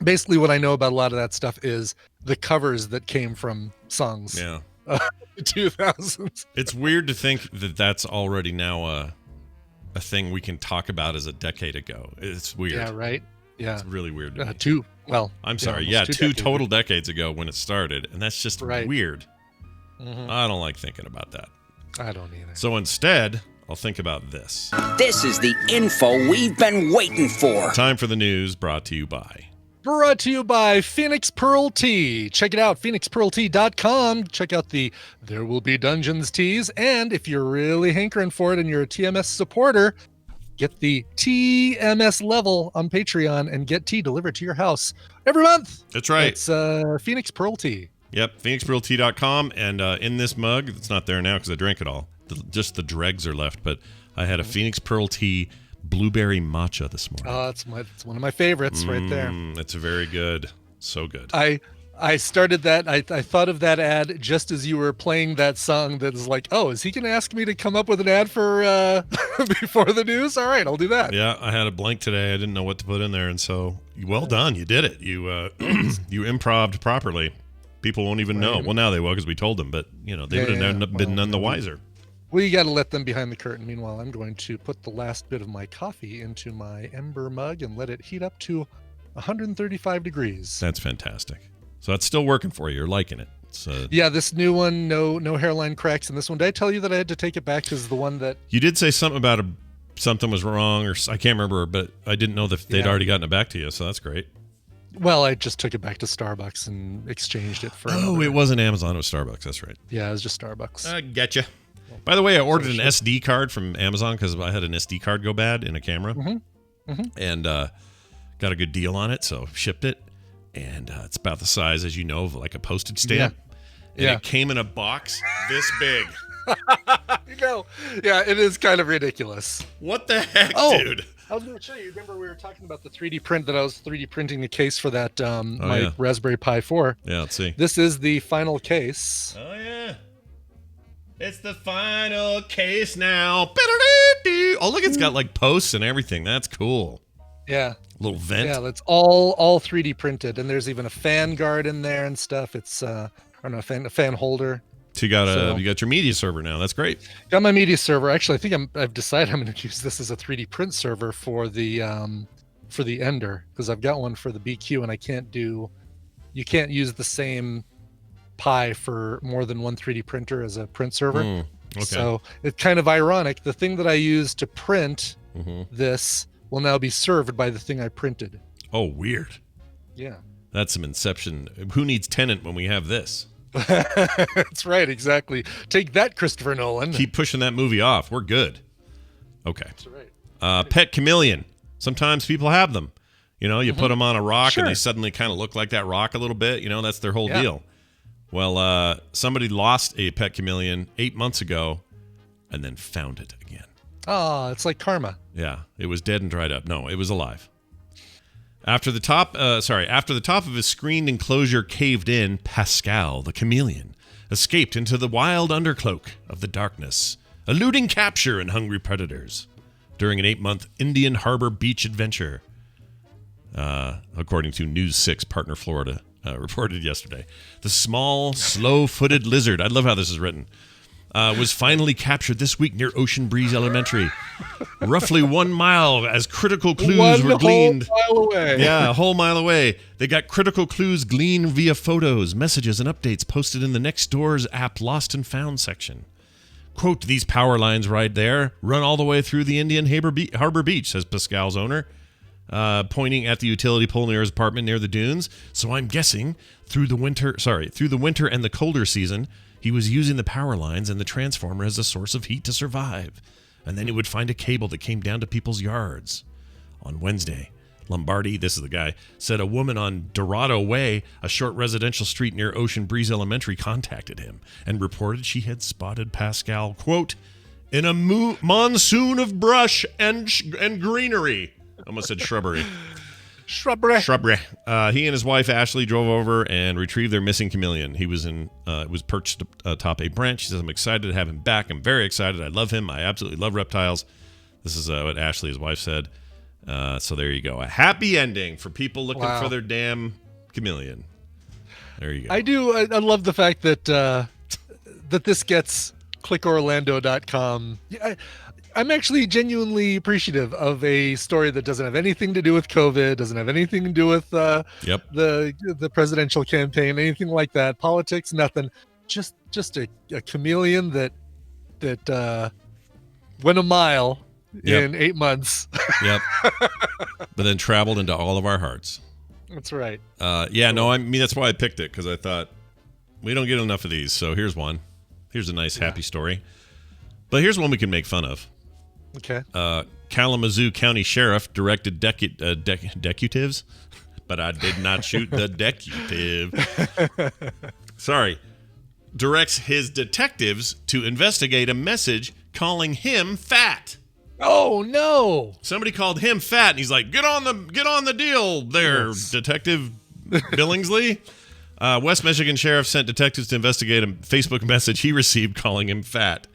B: Basically, what I know about a lot of that stuff is the covers that came from songs.
A: Yeah.
B: The 2000s.
A: It's weird to think that that's already now a thing we can talk about as a decade ago. It's weird.
B: Yeah, right. Yeah.
A: It's really weird to me.
B: I'm
A: sorry.
B: almost
A: Yeah, two
B: decades.
A: total decades ago when it started, and that's just
B: Right.
A: weird.
B: Mhm.
A: I don't like thinking about that.
B: I don't either.
A: So instead, I'll think about this.
E: This is the info we've been waiting for.
A: Time for the news, brought to you by.
B: Brought to you by Phoenix Pearl Tea. Check it out, phoenixpearltea.com. Check out the There Will Be Dungeons teas. And if you're really hankering for it and you're a TMS supporter, get the TMS level on Patreon and get tea delivered to your house every month.
A: That's right.
B: It's Phoenix Pearl Tea.
A: Yep, phoenixpearltea.com. And in this mug, it's not there now because I drank it all. Just the dregs are left. But I had a Phoenix Pearl Tea blueberry matcha this morning.
B: Oh, it's one of my favorites right there.
A: It's very good. So good.
B: I started that. I thought of that ad just as you were playing that song. That is like, oh, is he going to ask me to come up with an ad for before the news? All right, I'll do that.
A: Yeah, I had a blank today. I didn't know what to put in there, and so well done. You did it. You you improv'd properly. People won't even know. Well, now they will because we told them, but they would have been none the wiser.
B: Well, you got to let them behind the curtain. Meanwhile, I'm going to put the last bit of my coffee into my ember mug and let it heat up to 135 degrees.
A: That's fantastic. So that's still working for you. You're liking it. It's,
B: Yeah, this new one, no hairline cracks in this one. Did I tell you that I had to take it back because the one that
A: you did say something about something was wrong, or I can't remember, but I didn't know that they'd already gotten it back to you, so that's great.
B: Well, I just took it back to Starbucks and exchanged it for.
A: Oh, it wasn't Amazon. It was Starbucks. That's right.
B: Yeah, it was just Starbucks.
A: I getcha. By the way, I ordered an SD card from Amazon because I had an SD card go bad in a camera, and got a good deal on it, so shipped it. And it's about the size, as you know, of like a postage stamp. And it came in a box this big.
B: Yeah, it is kind of ridiculous.
A: What the heck, dude?
B: I was going to show you. Remember, we were talking about the 3D print that I was 3D printing the case for that my Raspberry Pi 4.
A: Yeah, let's see.
B: This is the final case.
A: Oh, yeah. It's the final case now. Oh, look, it's got like posts and everything. That's cool.
B: Yeah.
A: Little vent.
B: Yeah, that's all 3D printed. And there's even a fan guard in there and stuff. It's, a fan holder.
A: So you got your media server now. That's great.
B: Got my media server. Actually, I think I've decided I'm going to use this as a 3D print server for the Ender, because I've got one for the BQ, and you can't use the same Pi for more than one 3D printer as a print server.
A: Okay.
B: So it's kind of ironic. The thing that I used to print this will now be served by the thing I printed.
A: Oh, weird.
B: Yeah.
A: That's some Inception. Who needs Tenet when we have this?
B: That's right, exactly. Take that, Christopher Nolan.
A: Keep pushing that movie off. We're good. Okay.
B: That's right.
A: Pet chameleon. Sometimes people have them. You put them on a rock and they suddenly kind of look like that rock a little bit. That's their whole deal. Well, somebody lost a pet chameleon 8 months ago and then found it again.
B: Oh, it's like karma.
A: Yeah, it was dead and dried up. No, it was alive. After the top of his screened enclosure caved in, Pascal, the chameleon, escaped into the wild undercloak of the darkness, eluding capture and hungry predators during an 8-month Indian Harbor beach adventure, according to News 6 Partner Florida reported yesterday. The small, slow-footed lizard, I love how this is written, was finally captured this week near Ocean Breeze Elementary. Roughly 1 mile as critical clues were gleaned.
B: Whole mile away.
A: Yeah, a whole mile away. They got critical clues gleaned via photos, messages, and updates posted in the Nextdoor's app Lost and Found section. Quote, these power lines right there run all the way through the Indian Harbor Beach, says Pascal's owner, pointing at the utility pole near his apartment near the dunes. So I'm guessing through the winter and the colder season, he was using the power lines and the transformer as a source of heat to survive. And then he would find a cable that came down to people's yards. On Wednesday, Lombardi, this is the guy, said a woman on Dorado Way, a short residential street near Ocean Breeze Elementary, contacted him and reported she had spotted Pascal, quote, in a monsoon of brush and greenery. I almost said shrubbery.
B: Shrubbery.
A: He and his wife Ashley drove over and retrieved their missing chameleon. He was perched atop a branch. She says, "I'm excited to have him back. I'm very excited. I love him. I absolutely love reptiles." This is what Ashley, his wife, said. So there you go. A happy ending for people looking for their damn chameleon. There you go.
B: I love the fact that that this gets clickorlando.com. I'm actually genuinely appreciative of a story that doesn't have anything to do with COVID, doesn't have anything to do with the presidential campaign, anything like that, politics, nothing. Just a chameleon that went a mile in 8 months.
A: Yep. But then traveled into all of our hearts.
B: That's right.
A: I mean, that's why I picked it, because I thought we don't get enough of these. So here's one. Here's a nice, happy story. But here's one we can make fun of.
B: Okay.
A: Kalamazoo County Sheriff directed decutives, but I did not shoot the decutive. Sorry. Directs his detectives to investigate a message calling him fat.
B: Oh no!
A: Somebody called him fat, and he's like, "Get on the deal, there, Detective Billingsley." West Michigan Sheriff sent detectives to investigate a Facebook message he received calling him fat.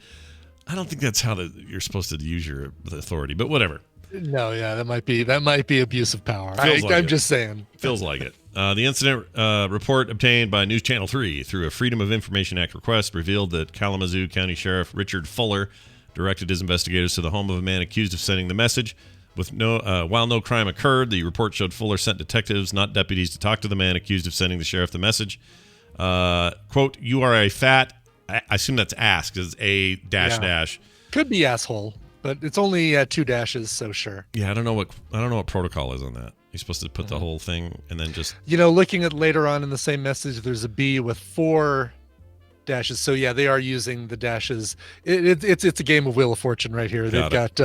A: I don't think that's how you're supposed to use your authority, but whatever.
B: No, yeah, that might be abuse of power. I'm just saying.
A: Feels like it. The incident report obtained by News Channel 3 through a Freedom of Information Act request revealed that Kalamazoo County Sheriff Richard Fuller directed his investigators to the home of a man accused of sending the message. While no crime occurred, the report showed Fuller sent detectives, not deputies, to talk to the man accused of sending the sheriff the message. Quote, you are a fat... I assume that's ass, because it's a dash.
B: Could be asshole, but it's only 2 dashes, so sure.
A: Yeah, I don't know what protocol is on that. You're supposed to put the whole thing and then just...
B: looking at later on in the same message, there's a B with 4 dashes. So yeah, they are using the dashes. It's a game of Wheel of Fortune right here. They've got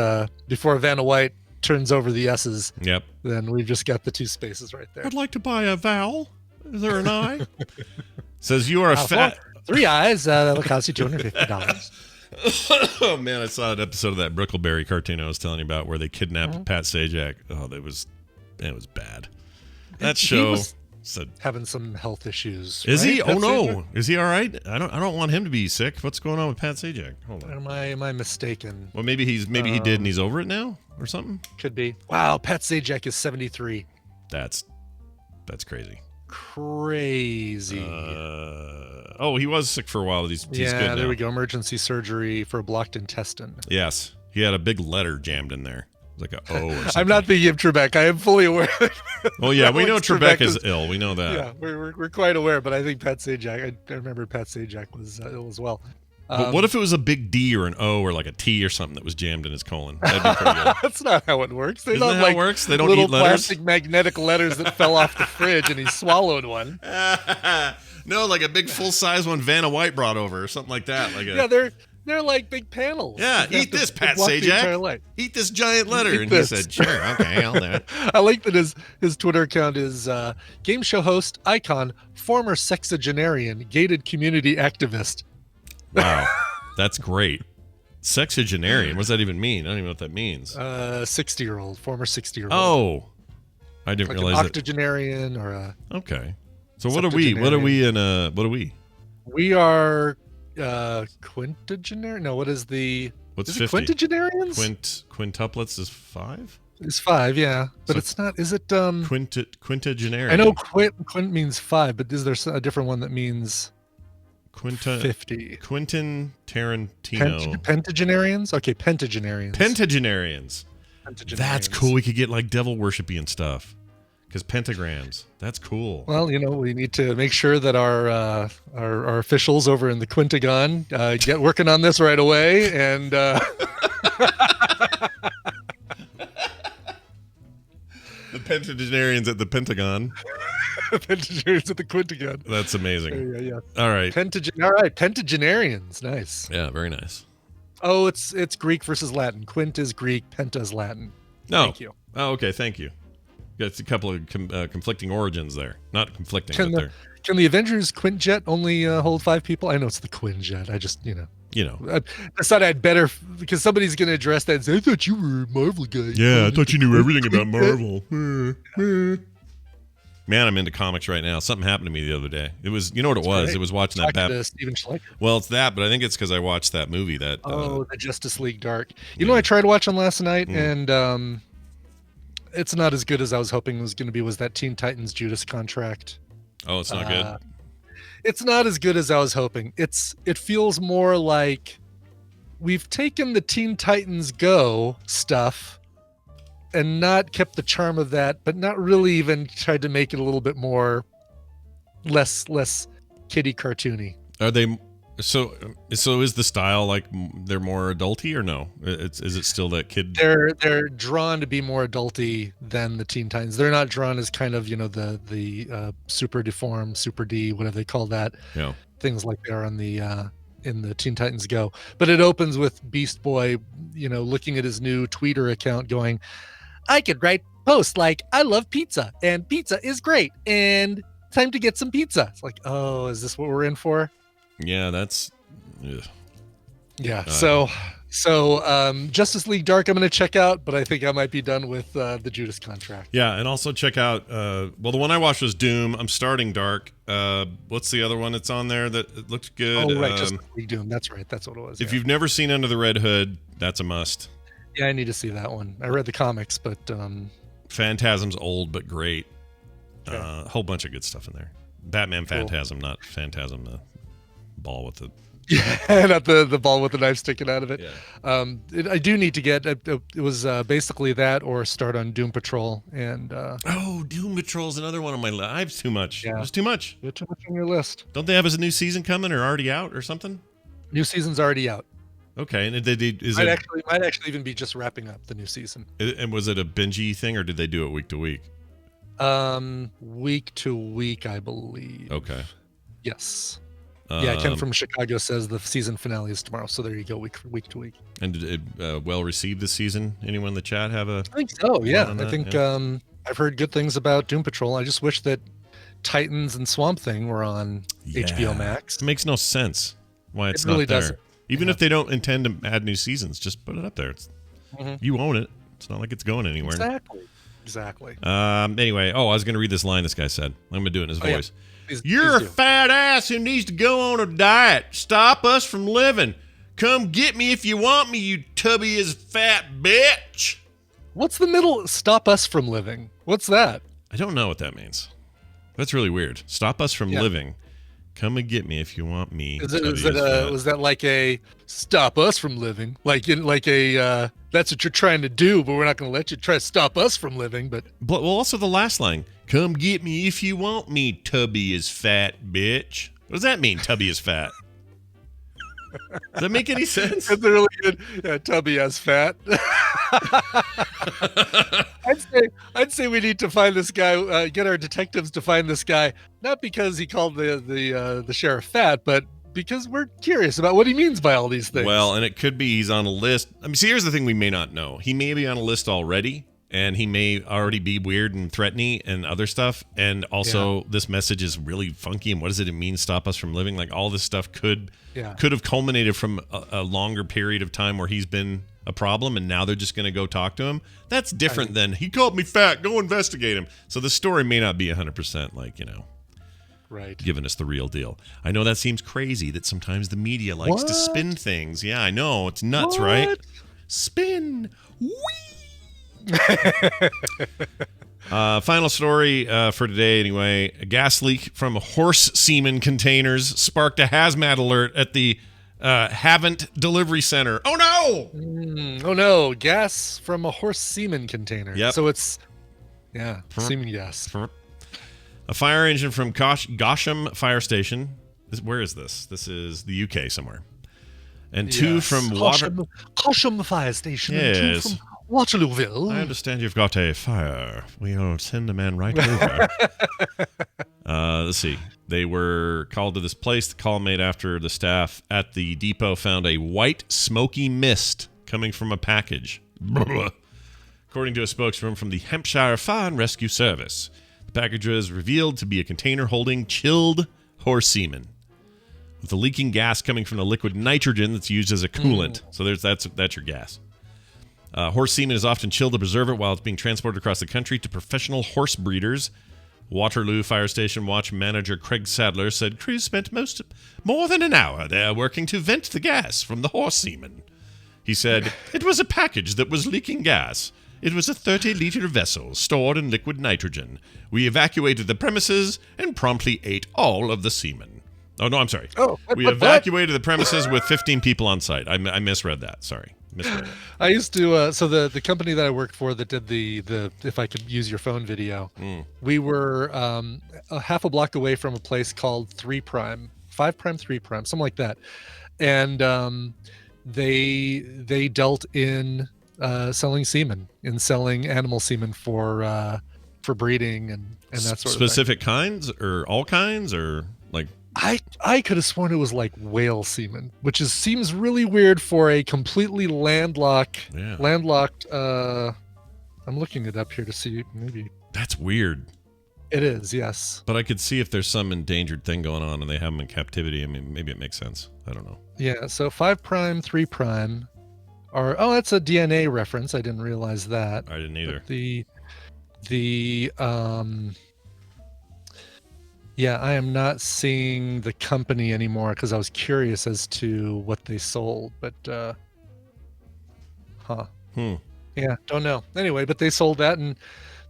B: before Vanna White turns over the S's.
A: Yep.
B: Then we've just got the 2 spaces right there.
A: I'd like to buy a vowel. Is there an I? Says you are a fat...
B: 3 eyes, that'll cost you $250.
A: Oh man, I saw an episode of that Brickleberry cartoon I was telling you about where they kidnapped Pat Sajak. Oh, it was bad. That show
B: having some health issues.
A: Is
B: right?
A: he? Oh no, is he all right? I don't want him to be sick. What's going on with Pat Sajak? Hold on.
B: Am I mistaken?
A: Well, maybe he did and he's over it now or something.
B: Could be. Wow, Pat Sajak is 73.
A: That's crazy.
B: Crazy.
A: He was sick for a while. He's good now.
B: There we go. Emergency surgery for a blocked intestine.
A: Yes, he had a big letter jammed in there, like a O or something.
B: I'm not thinking of Trebek. I am fully aware.
A: Well, yeah, we know Trebek is ill. We know that.
B: Yeah, we're quite aware. But I think Pat Sajak. I remember Pat Sajak was ill as well.
A: But what if it was a big D or an O or like a T or something that was jammed in his colon? That'd be pretty good.
B: That's not how it works.
A: Isn't that how it works? They don't
B: little
A: eat letters?
B: plastic magnetic letters that fell off the fridge and he swallowed one.
A: No, like a big full-size one Vanna White brought over or something like that.
B: They're like big panels.
A: Yeah, eat this, Pat Sajak. Eat this giant letter. And he said, sure, okay, I'll do it.
B: I like that his Twitter account is game show host, icon, former sexagenarian, gated community activist.
A: Wow, that's great. Sexagenarian, what does that even mean? I don't even know what that means.
B: 60-year-old, former 60-year-old.
A: Oh, I didn't realize
B: an octogenarian or a...
A: Okay. So what are we? What are we? We
B: are quintagenarian. No, what is the?
A: What's
B: is
A: 50?
B: Quintagenarians?
A: Quintuplets is 5.
B: It's 5, yeah, but so it's not. Is it
A: quintagenarian?
B: I know quint means 5, but is there a different one that means 50.
A: Quentin Tarantino.
B: Pentagenarians? Okay, pentagenarians.
A: Pentagenarians. That's
B: Pentagenarians.
A: cool. We could get like devil worshipy and stuff. Because pentagrams. That's cool.
B: Well, we need to make sure that our officials over in the Quintagon get working on this right away. And
A: The pentagenarians at the Pentagon.
B: Pentagenarians at the Quintagon.
A: That's amazing.
B: Yeah.
A: All right.
B: All right, pentagenarians. Nice.
A: Yeah, very nice.
B: Oh, it's Greek versus Latin. Quint is Greek, penta is Latin.
A: No.
B: Thank you.
A: Oh, okay. Thank you. Got a couple of conflicting origins there. Not conflicting,
B: Can
A: but they're...
B: Can the Avengers Quinjet only hold 5 people? I know it's the Quinjet. I just, I thought I'd better, because somebody's going to address that and say, I thought you were a Marvel guy.
A: Yeah, I thought you knew everything about Marvel. Man, I'm into comics right now. Something happened to me the other day. It was, you know what it was? It was watching that Batman.
B: Steven Schleicher.
A: Well, it's that, but I think it's because I watched that movie that.
B: The Justice League Dark. You know, I tried watching last night, and it's not as good as I was hoping it was going to be. Was that Teen Titans Judas Contract?
A: Oh, it's not good.
B: It's not as good as I was hoping. It feels more like we've taken the Teen Titans Go stuff and not kept the charm of that, but not really even tried to make it a little bit more less kiddie cartoony.
A: Are they so is the style like they're more adulty or no? Is it still that kid?
B: They're drawn to be more adulty than the Teen Titans. They're not drawn as kind of, the super deformed, super D, whatever they call that.
A: Yeah.
B: Things like they are on the in the Teen Titans Go. But it opens with Beast Boy, looking at his new Twitter account going, I could write posts like, I love pizza and pizza is great and time to get some pizza. It's like, oh, is this what we're in for?
A: Yeah, that's... Ugh.
B: Yeah, so Justice League Dark I'm going to check out, but I think I might be done with the Judas Contract.
A: Yeah, and also check out, the one I watched was Doom. I'm starting Dark. What's the other one that's on there that looks good?
B: Oh, right, Justice League Doom. That's right, that's what it was.
A: If you've never seen Under the Red Hood, that's a must.
B: Yeah, I need to see that one. I read the comics, but...
A: Phantasm's old, but great.
B: Okay.
A: A whole bunch of good stuff in there. Batman Phantasm, not Phantasm, the ball with the...
B: Yeah, not the ball with the knife sticking out of it.
A: Yeah.
B: I do need to get... It was basically that or start on Doom Patrol. And
A: Doom Patrol's another one on my list. I have too much.
B: Yeah.
A: There's too much.
B: You have too much on your list.
A: Don't they have a new season coming or already out or something?
B: New season's already out.
A: Okay, and
B: might actually even be just wrapping up the new season.
A: And was it a bingey thing, or did they do it week to week?
B: Week to week, I believe.
A: Okay.
B: Yes. Yeah, Ken from Chicago says the season finale is tomorrow, so there you go, week to week.
A: And did it well received this season? Anyone in the chat have a?
B: I think so. Yeah, I think I've heard good things about Doom Patrol. I just wish that Titans and Swamp Thing were on HBO Max.
A: It makes no sense why it's
B: It really
A: not there.
B: doesn't.
A: Even if they don't intend to add new seasons, just put it up there. You own it. It's not like it's going anywhere.
B: Exactly.
A: Anyway, I was going to read this line this guy said. I'm going to do it in his voice.
B: Yeah.
A: You're a fat ass who needs to go on a diet. Stop us from living. Come get me if you want me, you tubby as fat bitch.
B: What's the middle? Stop us from living. What's that?
A: I don't know what that means. That's really weird. Stop us from living. Come and get me if you want me.
B: Was that like a stop us from living? Like a that's what you're trying to do, but we're not going to let you try to stop us from living. But
A: also the last line. Come get me if you want me, tubby is fat bitch. What does that mean, tubby is fat? Does that make any sense?
B: That's a really good tubby as fat. I'd say we need to find this guy, get our detectives to find this guy, not because he called the sheriff fat, but because we're curious about what he means by all these things.
A: Well, and it could be he's on a list. I mean, see, here's the thing we may not know. He may be on a list already, and he may already be weird and threatening and other stuff. And also, this message is really funky. And what does it mean, stop us from living? Like, all this stuff could have culminated from a longer period of time where he's been a problem, and now they're just going to go talk to him. That's different than, he called me fat, go investigate him. So the story may not be 100% like,
B: right,
A: giving us the real deal. I know that seems crazy that sometimes the media likes to spin things. Yeah, I know. It's nuts, right? Spin. Whee! Final story for today, anyway. A gas leak from horse semen containers sparked a hazmat alert at the Haven't Delivery Center. Oh, no!
B: Oh, no. Gas from a horse semen container.
A: Yep.
B: So it's, semen gas.
A: A fire engine from Gosham Fire Station. Where is this? This is the UK somewhere. And two from
B: Gosham Fire Station.
A: Yes.
B: And two from Waterlooville.
A: I understand you've got a fire. We'll send a man right over. Let's see. They were called to this place. The call made after the staff at the depot found a white smoky mist coming from a package. According to a spokesman from the Hampshire Fire and Rescue Service, the package was revealed to be a container holding chilled horse semen, with the leaking gas coming from the liquid nitrogen that's used as a coolant. So that's your gas. Horse semen is often chilled to preserve it while it's being transported across the country to professional horse breeders. Waterloo Fire Station Watch Manager Craig Sadler said crews spent more than an hour there working to vent the gas from the horse semen. He said, it was a package that was leaking gas. It was a 30-liter vessel stored in liquid nitrogen. We evacuated the premises and promptly ate all of the semen. Oh, no, I'm sorry. We evacuated the premises with 15 people on site. I misread that. Sorry.
B: I used to, so the company that I worked for that did the if I could use your phone video, we were a half a block away from a place called 3 Prime, 5 Prime, 3 Prime, something like that. And they dealt in selling semen, in selling animal semen for breeding and that sort of thing.
A: Specific kinds or all kinds or like?
B: I could have sworn it was like whale semen, which seems really weird for a completely landlocked. I'm looking it up here to see maybe.
A: That's weird.
B: It is, yes.
A: But I could see if there's some endangered thing going on and they have them in captivity. I mean, maybe it makes sense. I don't know.
B: Yeah. So 5 Prime, 3 Prime are. Oh, that's a DNA reference. I didn't realize that.
A: I didn't either.
B: But yeah, I am not seeing the company anymore because I was curious as to what they sold, but yeah, don't know. Anyway, but they sold that and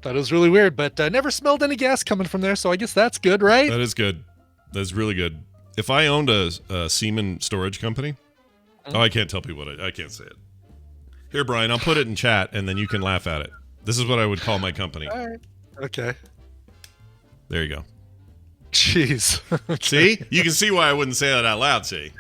B: thought it was really weird, but never smelled any gas coming from there, so I guess that's good, right?
A: That is good. That's really good. If I owned a semen storage company, I can't tell people I can't say it. Here, Brian, I'll put it in chat and then you can laugh at it. This is what I would call my company.
B: All right. Okay.
A: There you go.
B: Jeez. Okay.
A: See? You can see why I wouldn't say that out loud, see?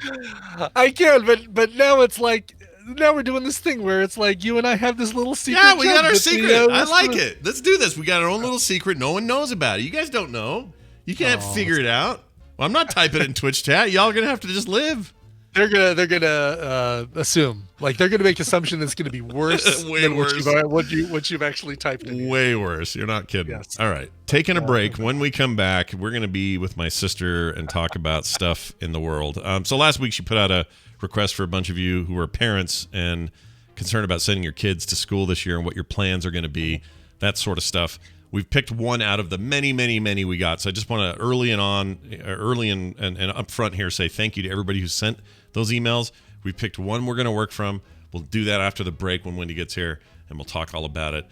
B: I can, but now it's like, now we're doing this thing where it's like you and I have this little secret.
A: Yeah, we got our
B: that,
A: secret. I like it. Let's do this. We got our own little secret. No one knows about it. You guys don't know. You can't figure it out. Well, I'm not typing it in Twitch chat. Y'all are going to have to just live.
B: They're gonna assume, like they're gonna make assumption that's gonna be worse than
A: worse.
B: What you've actually typed in.
A: Way worse. You're not kidding.
B: Yes.
A: All right, taking a break. When we come back, we're gonna be with my sister and talk about stuff in the world. So last week she put out a request for a bunch of you who are parents and concerned about sending your kids to school this year and what your plans are going to be, that sort of stuff. We've picked one out of the many, many, many we got. So I just want to early and up front here say thank you to everybody who sent those emails. We've picked one we're going to work from. We'll do that after the break when Wendy gets here, and we'll talk all about it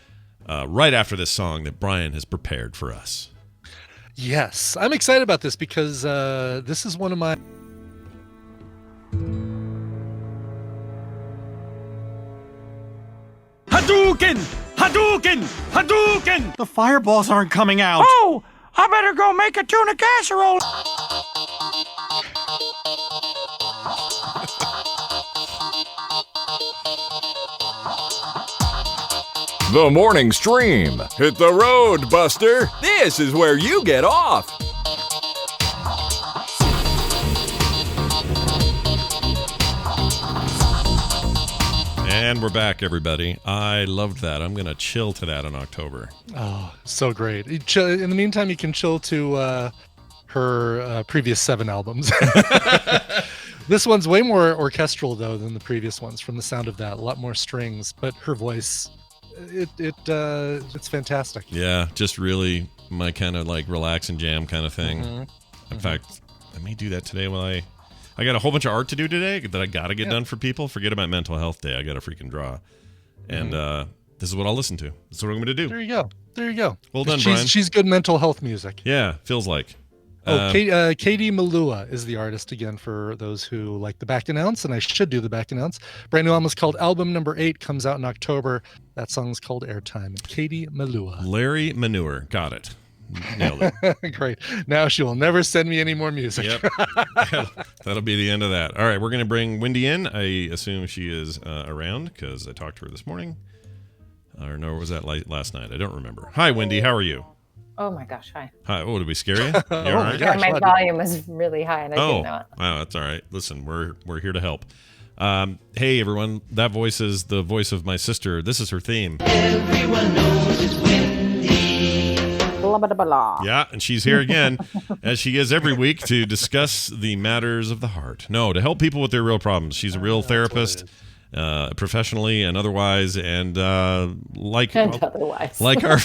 A: right after this song that Brian has prepared for us.
B: Yes, I'm excited about this because this is one of my...
G: Hadouken! Hadouken! Hadouken!
H: The fireballs aren't coming out.
G: Oh! I better go make a tuna casserole.
D: The morning stream. Hit the road, Buster. This is where you get off.
A: And we're back, everybody. I loved that. I'm going to chill to that in October.
B: Oh, so great. In the meantime, you can chill to her previous 7 albums. This one's way more orchestral, though, than the previous ones, from the sound of that. A lot more strings, but her voice, it's fantastic.
A: Yeah, just really my kind of like relax and jam kind of thing. In fact, I may do that today while I got a whole bunch of art to do today that I got to get done for people. Forget about mental health day. I got to freaking draw. And This is what I'll listen to. That's what I'm going to do.
B: There you go. There you go.
A: Well done, Brian.
B: She's good mental health music.
A: Yeah, feels like.
B: Katie Malua is the artist again for those who like the back announce, and I should do the back announce. Brand new album is called Album Number 8, comes out in October. That song's called Airtime. Katie Malua.
A: Larry Manure. Got it. Nailed it.
B: Great. Now she will never send me any more music.
A: Yep. That'll be the end of that. All right, we're going to bring Wendy in. I assume she is around because I talked to her this morning. Or no, was that last night? I don't remember. Hi, Wendy. How are you?
H: Oh my gosh, hi.
A: Hi. Oh, did we scare you? You all right?
B: gosh,
H: my volume was really high and I didn't know it.
A: Wow, that's all right. Listen, we're here to help. Hey, everyone. That voice is the voice of my sister. This is her theme.
I: Everyone knows it's Wendy.
H: Blah, blah, blah, blah.
A: Yeah, and she's here again, as she is every week, to discuss the matters of the heart. No, to help people with their real problems. She's a real therapist, professionally and otherwise, and like our...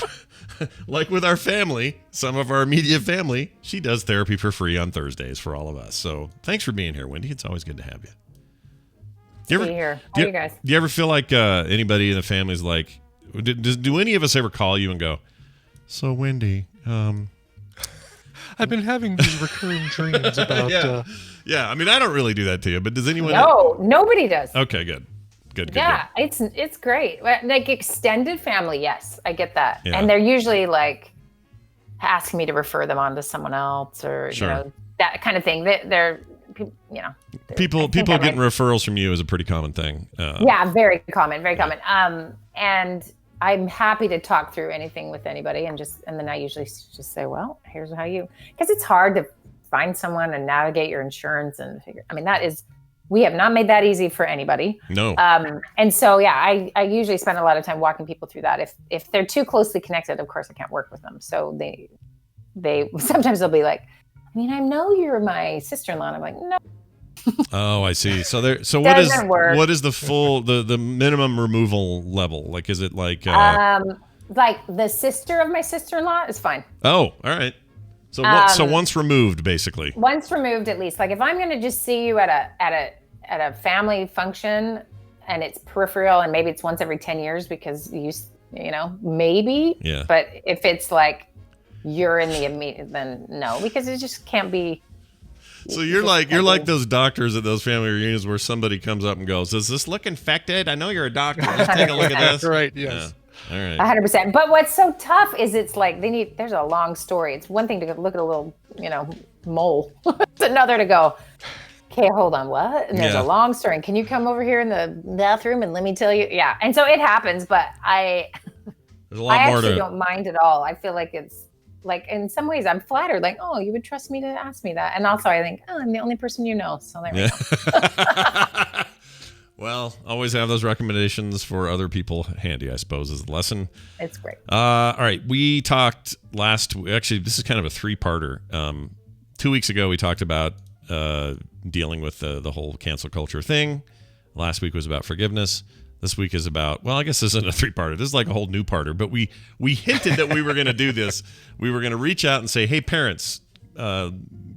A: Like with our family, some of our immediate family, she does therapy for free on Thursdays for all of us. So thanks for being here, Wendy. It's always good to have you.
H: How are you guys?
A: Do you ever feel like anybody in the family is like, do any of us ever call you and go, so Wendy,
B: I've been having these recurring dreams about...
A: Yeah, I mean, I don't really do that to you, but does anyone...
H: No, nobody does.
A: Okay, good. Good.
H: It's great. Like extended family, yes, I get that.
A: Yeah.
H: And they're usually like asking me to refer them on to someone else or
A: Sure.
H: you know that kind of thing. They're you know
A: People getting referrals from you is a pretty common thing.
H: Yeah, very common, very common. And I'm happy to talk through anything with anybody, and then I usually just say, well, here's how because it's hard to find someone and navigate your insurance and figure. I mean, we have not made that easy for anybody.
A: No.
H: And so, yeah, I usually spend a lot of time walking people through that. If they're too closely connected, of course, I can't work with them. So they sometimes they'll be like, I mean, I know you're my sister-in-law. And I'm like, no.
A: Oh, I see. So what is the full the minimum removal level? Like, is it like
H: like the sister of my sister-in-law is fine.
A: Oh, all right. So once removed, basically.
H: Once removed, at least. Like if I'm going to just see you at a family function, and it's peripheral, and maybe it's once every 10 years because you know maybe.
A: Yeah.
H: But if it's like you're in the immediate, then no, because it just can't be.
A: So you're like those doctors at those family reunions where somebody comes up and goes, "Does this look infected? I know you're a doctor. Just take a look at this."
B: Right. Yes.
A: Yeah. All right.
H: 100%. But what's so tough is it's like there's a long story. It's one thing to look at a little, mole. It's another to go, okay, hold on, what? And there's a long story. And can you come over here in the bathroom and let me tell you? Yeah. And so it happens, but there's
A: a lot more
H: actually don't mind at all. I feel like it's like, in some ways I'm flattered. Like, oh, you would trust me to ask me that. And also I think, oh, I'm the only person you know. So there we go.
A: Well, always have those recommendations for other people handy, I suppose, is the lesson.
H: It's great.
A: All right. We talked actually, this is kind of a three-parter. 2 weeks ago, we talked about dealing with the whole cancel culture thing. Last week was about forgiveness. This week is about, well, I guess this isn't a three-parter. This is like a whole new parter. But we hinted that we were going to do this. We were going to reach out and say, hey, parents,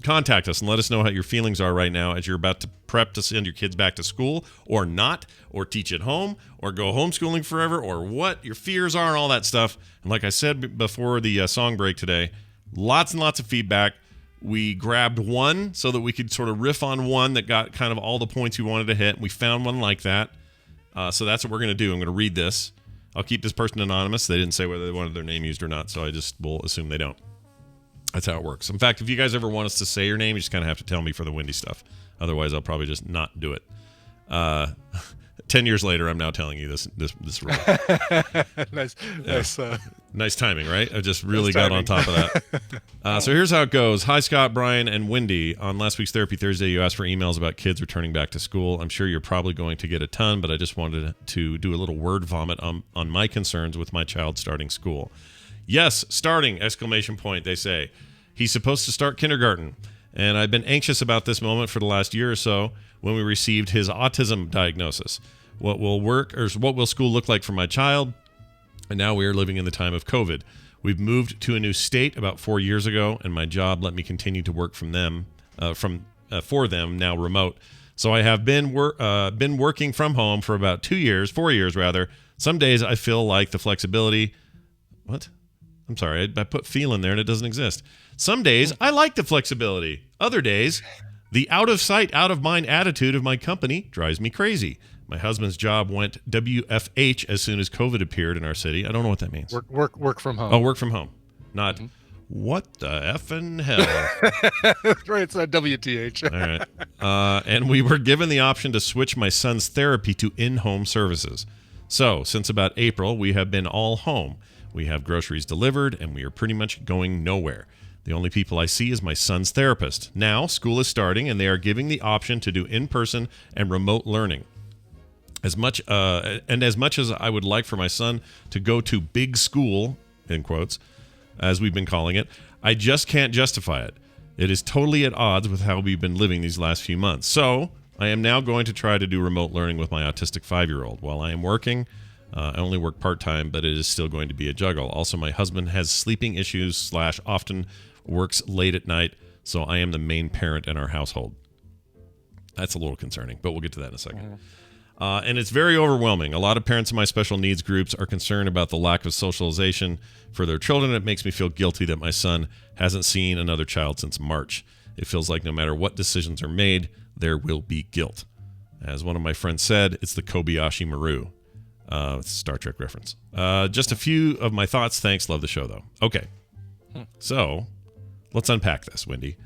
A: contact us and let us know how your feelings are right now as you're about to prep to send your kids back to school or not, or teach at home, or go homeschooling forever, or what your fears are and all that stuff. And like I said before the song break today, lots and lots of feedback. We grabbed one so that we could sort of riff on one that got kind of all the points we wanted to hit. We found one like that. So that's what we're going to do. I'm going to read this. I'll keep this person anonymous. They didn't say whether they wanted their name used or not, so I just will assume they don't. That's how it works. In fact, if you guys ever want us to say your name, you just kind of have to tell me for the Wendy stuff. Otherwise, I'll probably just not do it. 10 years later, I'm now telling you this rule. Nice timing, right? I just really got on top of that. So here's how it goes. Hi, Scott, Brian, and Wendy. On last week's Therapy Thursday, you asked for emails about kids returning back to school. I'm sure you're probably going to get a ton, but I just wanted to do a little word vomit on my concerns with my child starting school. Yes, starting, ! They say. He's supposed to start kindergarten, and I've been anxious about this moment for the last year or so when we received his autism diagnosis. What will school look like for my child? And now we are living in the time of COVID. We've moved to a new state about 4 years ago, and my job let me continue to work for them, now remote. So I have been working from home for about 4 years rather. Some days I feel like the flexibility. What? I'm sorry, I put feel in there and it doesn't exist. Some days I like the flexibility. Other days, the out of sight, out of mind attitude of my company drives me crazy. My husband's job went WFH as soon as COVID appeared in our city. I don't know what that means.
B: Work from home.
A: Oh, work from home. Not what the effing hell.
B: Right, it's not WTH.
A: All right. And we were given the option to switch my son's therapy to in-home services. So, since about April, we have been all home. We have groceries delivered, and we are pretty much going nowhere. The only people I see is my son's therapist. Now, school is starting, and they are giving the option to do in-person and remote learning. As much as I would like for my son to go to big school, in quotes, as we've been calling it, I just can't justify it. It is totally at odds with how we've been living these last few months. So I am now going to try to do remote learning with my autistic 5-year-old. While I am working, I only work part-time, but it is still going to be a juggle. Also, my husband has sleeping issues / often works late at night, so I am the main parent in our household. That's a little concerning, but we'll get to that in a second. And it's very overwhelming. A lot of parents in my special needs groups are concerned about the lack of socialization for their children. It makes me feel guilty that my son hasn't seen another child since March. It feels like no matter what decisions are made, there will be guilt. As one of my friends said, it's the Kobayashi Maru. It's a Star Trek reference. Just a few of my thoughts. Thanks. Love the show, though. Okay. So let's unpack this, Wendy.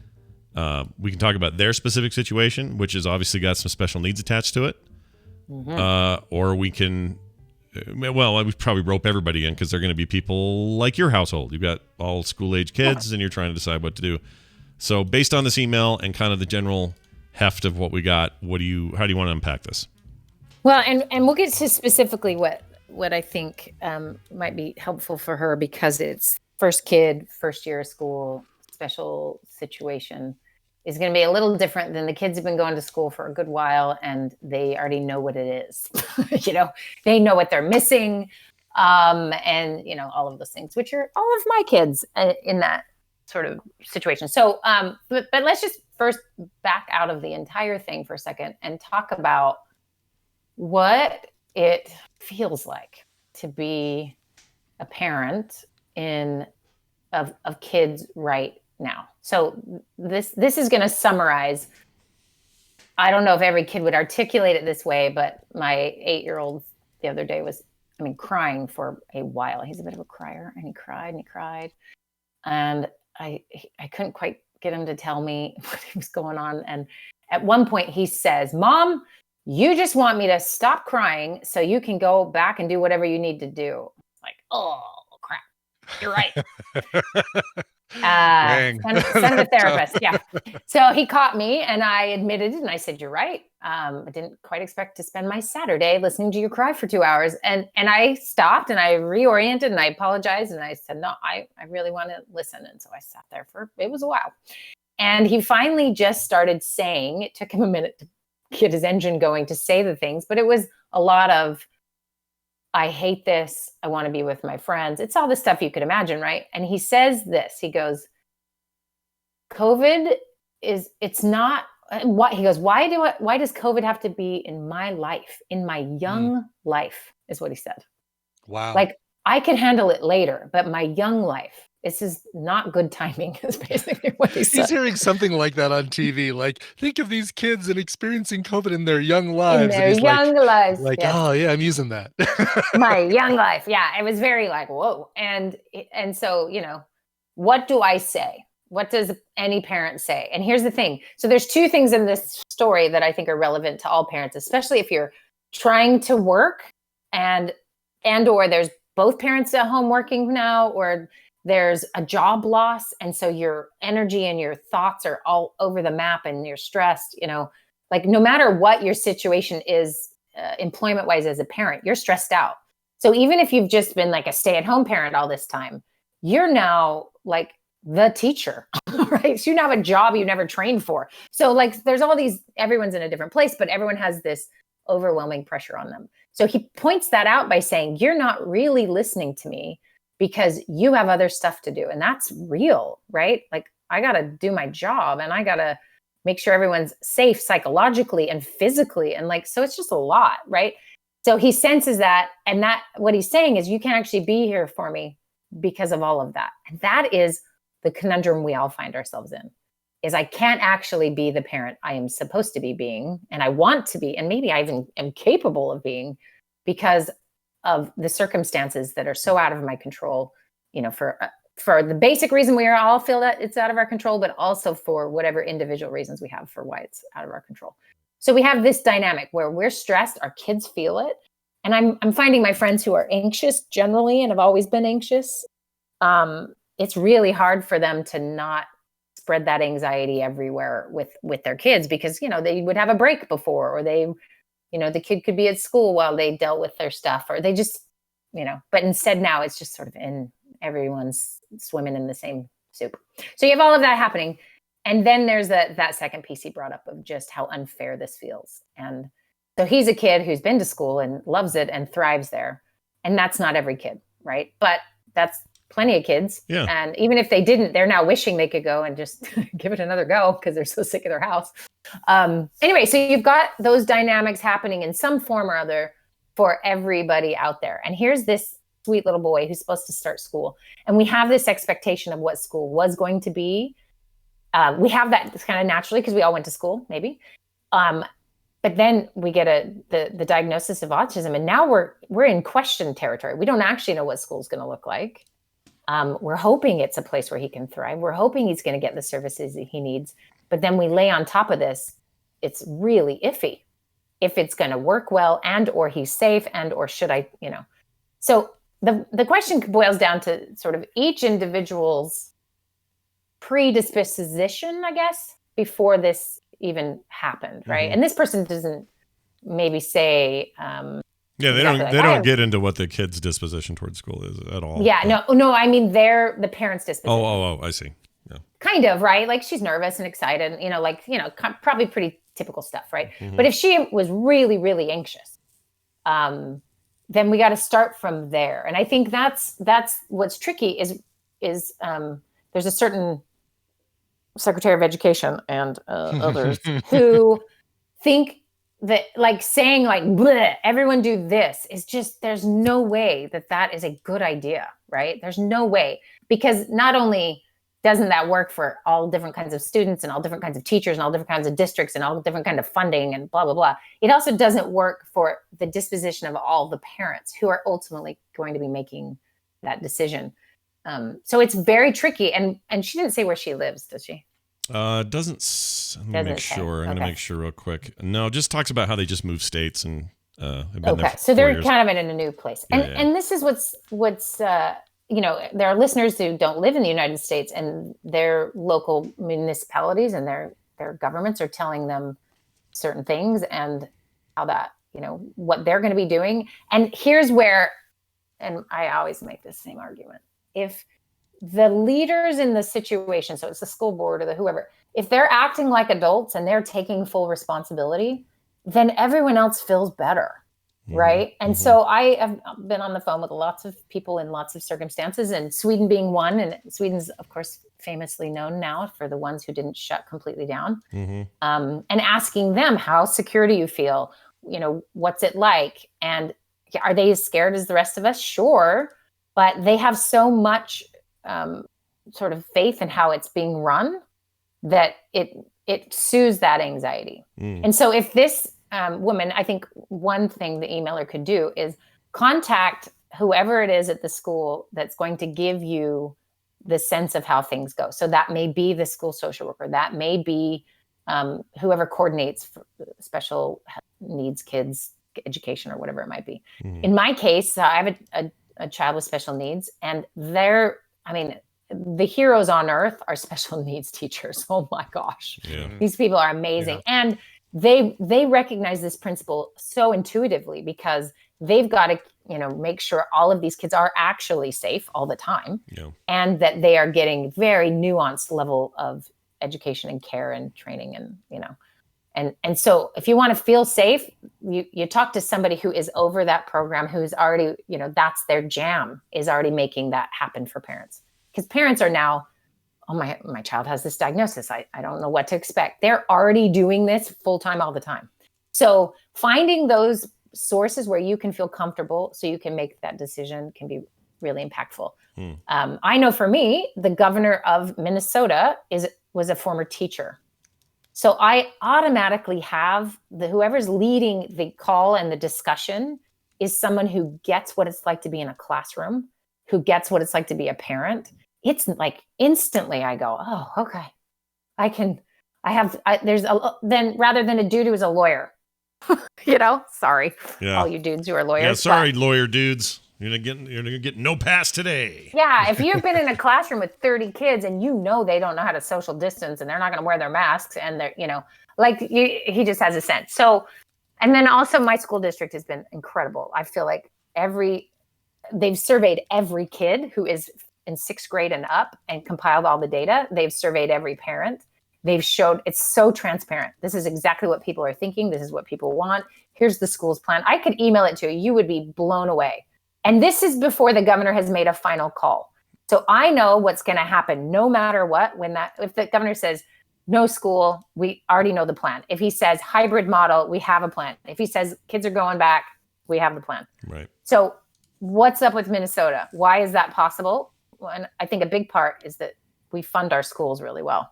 A: We can talk about their specific situation, which has obviously got some special needs attached to it. Or we can, well, I would probably rope everybody in because they're going to be people like your household. You've got all school-age kids and you're trying to decide what to do. So based on this email and kind of the general heft of what we got, how do you want to unpack this?
H: Well, and we'll get to specifically what I think might be helpful for her because it's first kid, first year of school, special situation is going to be a little different than the kids have been going to school for a good while and they already know what it is. They know what they're missing. And all of those things, which are all of my kids in that sort of situation. So, but let's just first back out of the entire thing for a second and talk about what it feels like to be a parent of kids right now. So this is going to summarize. I don't know if every kid would articulate it this way, but my 8-year-old the other day was, crying for a while. He's a bit of a crier, and he cried and he cried. And I couldn't quite get him to tell me what was going on. And at one point he says, "Mom, you just want me to stop crying so you can go back and do whatever you need to do." Like, oh, crap. You're right. Send a therapist. Yeah. So he caught me and I admitted it and I said, "You're right. I didn't quite expect to spend my Saturday listening to you cry for 2 hours." And I stopped and I reoriented and I apologized and I said, "No, I really want to listen." And so I sat there it was a while. And he finally just started saying, it took him a minute to get his engine going to say the things, but it was a lot of, "I hate this. I want to be with my friends." It's all the stuff you could imagine, right? And he says this, he goes, "COVID it's not what," he goes, why does COVID have to be in my life, in my young life, is what he said.
B: Wow.
H: Like, I can handle it later, but my young life, this is not good timing, is basically what he said.
B: He's hearing something like that on TV. Like, think of these kids and experiencing COVID in their young lives.
H: In their young lives.
B: Like,
H: yes.
B: Oh yeah, I'm using that.
H: My young life. Yeah. It was very like, whoa. And so, what do I say? What does any parent say? And here's the thing. So there's two things in this story that I think are relevant to all parents, especially if you're trying to work and or there's both parents at home working now, or there's a job loss. And so your energy and your thoughts are all over the map and you're stressed, like no matter what your situation is, employment wise as a parent, you're stressed out. So even if you've just been like a stay-at-home parent all this time, you're now like the teacher, right? So you now have a job you never trained for. So like there's all these, everyone's in a different place, but everyone has this overwhelming pressure on them. So he points that out by saying, "You're not really listening to me because you have other stuff to do." And that's real, right? Like I got to do my job and I got to make sure everyone's safe psychologically and physically. And like, so it's just a lot, right? So he senses that. And that what he's saying is, you can't actually be here for me because of all of that. And that is the conundrum we all find ourselves in, is I can't actually be the parent I am supposed to be being, and I want to be, and maybe I even am capable of being, because of the circumstances that are so out of my control, for the basic reason we all feel that it's out of our control, but also for whatever individual reasons we have for why it's out of our control. So we have this dynamic where we're stressed, our kids feel it. And I'm finding my friends who are anxious generally, and have always been anxious, it's really hard for them to not spread that anxiety everywhere with their kids, because, they would have a break before, or they, the kid could be at school while they dealt with their stuff, or they just, but instead now it's just sort of everyone's swimming in the same soup. So you have all of that happening. And then there's that second piece he brought up of just how unfair this feels. And so he's a kid who's been to school and loves it and thrives there. And that's not every kid, right? But that's plenty of kids.
A: Yeah.
H: And even if they didn't, they're now wishing they could go and just give it another go because they're so sick of their house. Anyway, so you've got those dynamics happening in some form or other for everybody out there. And here's this sweet little boy who's supposed to start school. And we have this expectation of what school was going to be. We have that kind of naturally because we all went to school, maybe. But then we get the diagnosis of autism, and now we're in question territory. We don't actually know what school's going to look like. We're hoping it's a place where he can thrive. We're hoping he's going to get the services that he needs. But then we lay on top of this, it's really iffy if it's going to work well, and or he's safe, and or should I, So the question boils down to sort of each individual's predisposition, I guess, before this even happened, right? Mm-hmm. And this person doesn't maybe say
A: they don't get into what the kid's disposition towards school is at all.
H: Yeah, no, I mean the parents' disposition.
A: Oh, I see. Yeah.
H: Kind of, right? Like she's nervous and excited, probably pretty typical stuff, right? Mm-hmm. But if she was really, really anxious, then we got to start from there. And I think that's what's tricky is there's a certain Secretary of Education and others who think that like saying like, bleh, everyone do this is just, there's no way that is a good idea, right? There's no way, because not only doesn't that work for all different kinds of students and all different kinds of teachers and all different kinds of districts and all different kind of funding and blah, blah, blah. It also doesn't work for the disposition of all the parents who are ultimately going to be making that decision. So it's very tricky. And she didn't say where she lives, does she?
A: Doesn't. Let me make sure. I'm going to make sure real quick. No, just talks about how they just moved states and have been there for
H: so they're
A: 4 years.
H: kind of in a new place. And this is what's there are listeners who don't live in the United States, and their local municipalities and their governments are telling them certain things and how that, what they're going to be doing. And here's where, and I always make this same argument. If the leaders in the situation, so it's the school board or the whoever, if they're acting like adults and they're taking full responsibility, then everyone else feels better. Right. And so I have been on the phone with lots of people in lots of circumstances, and Sweden being one. And Sweden's, of course, famously known now for the ones who didn't shut completely down, and asking them, how secure do you feel? What's it like? And are they as scared as the rest of us? Sure. But they have so much sort of faith in how it's being run that it soothes that anxiety. And so if this woman, I think one thing the emailer could do is contact whoever it is at the school that's going to give you the sense of how things go. So that may be the school social worker, that may be whoever coordinates for special needs kids education or whatever it might be. In my case, I have a child with special needs, and the heroes on earth are special needs teachers. Oh my gosh. Yeah. These people are amazing. Yeah. And they recognize this principle so intuitively, because they've got to, make sure all of these kids are actually safe all the time, and that they are getting very nuanced level of education and care and training and so if you want to feel safe, you talk to somebody who is over that program, who's already, that's their jam, is already making that happen for parents, because parents are now oh, my child has this diagnosis. I don't know what to expect. They're already doing this full time all the time. So finding those sources where you can feel comfortable so you can make that decision can be really impactful. I know for me, the governor of Minnesota was a former teacher. So I automatically have whoever's leading the call and the discussion is someone who gets what it's like to be in a classroom, who gets what it's like to be a parent. It's like instantly I go, oh, okay. Then rather than a dude who is a lawyer, sorry, all you dudes who are lawyers.
A: Yeah, sorry, lawyer dudes. You're gonna get no pass today.
H: Yeah, if you've been in a classroom with 30 kids and they don't know how to social distance and they're not going to wear their masks and they're, he just has a sense. So, and then also my school district has been incredible. I feel like they've surveyed every kid who is in 6th grade and up and compiled all the data. They've surveyed every parent. They've showed it's so transparent. This is exactly what people are thinking. This is what people want. Here's the school's plan. I could email it to you. You would be blown away. And this is before the governor has made a final call. So I know what's going to happen no matter what. If the governor says no school, we already know the plan. If he says hybrid model, we have a plan. If he says kids are going back, we have the plan.
A: Right.
H: So what's up with Minnesota? Why is that possible? And I think a big part is that we fund our schools really well.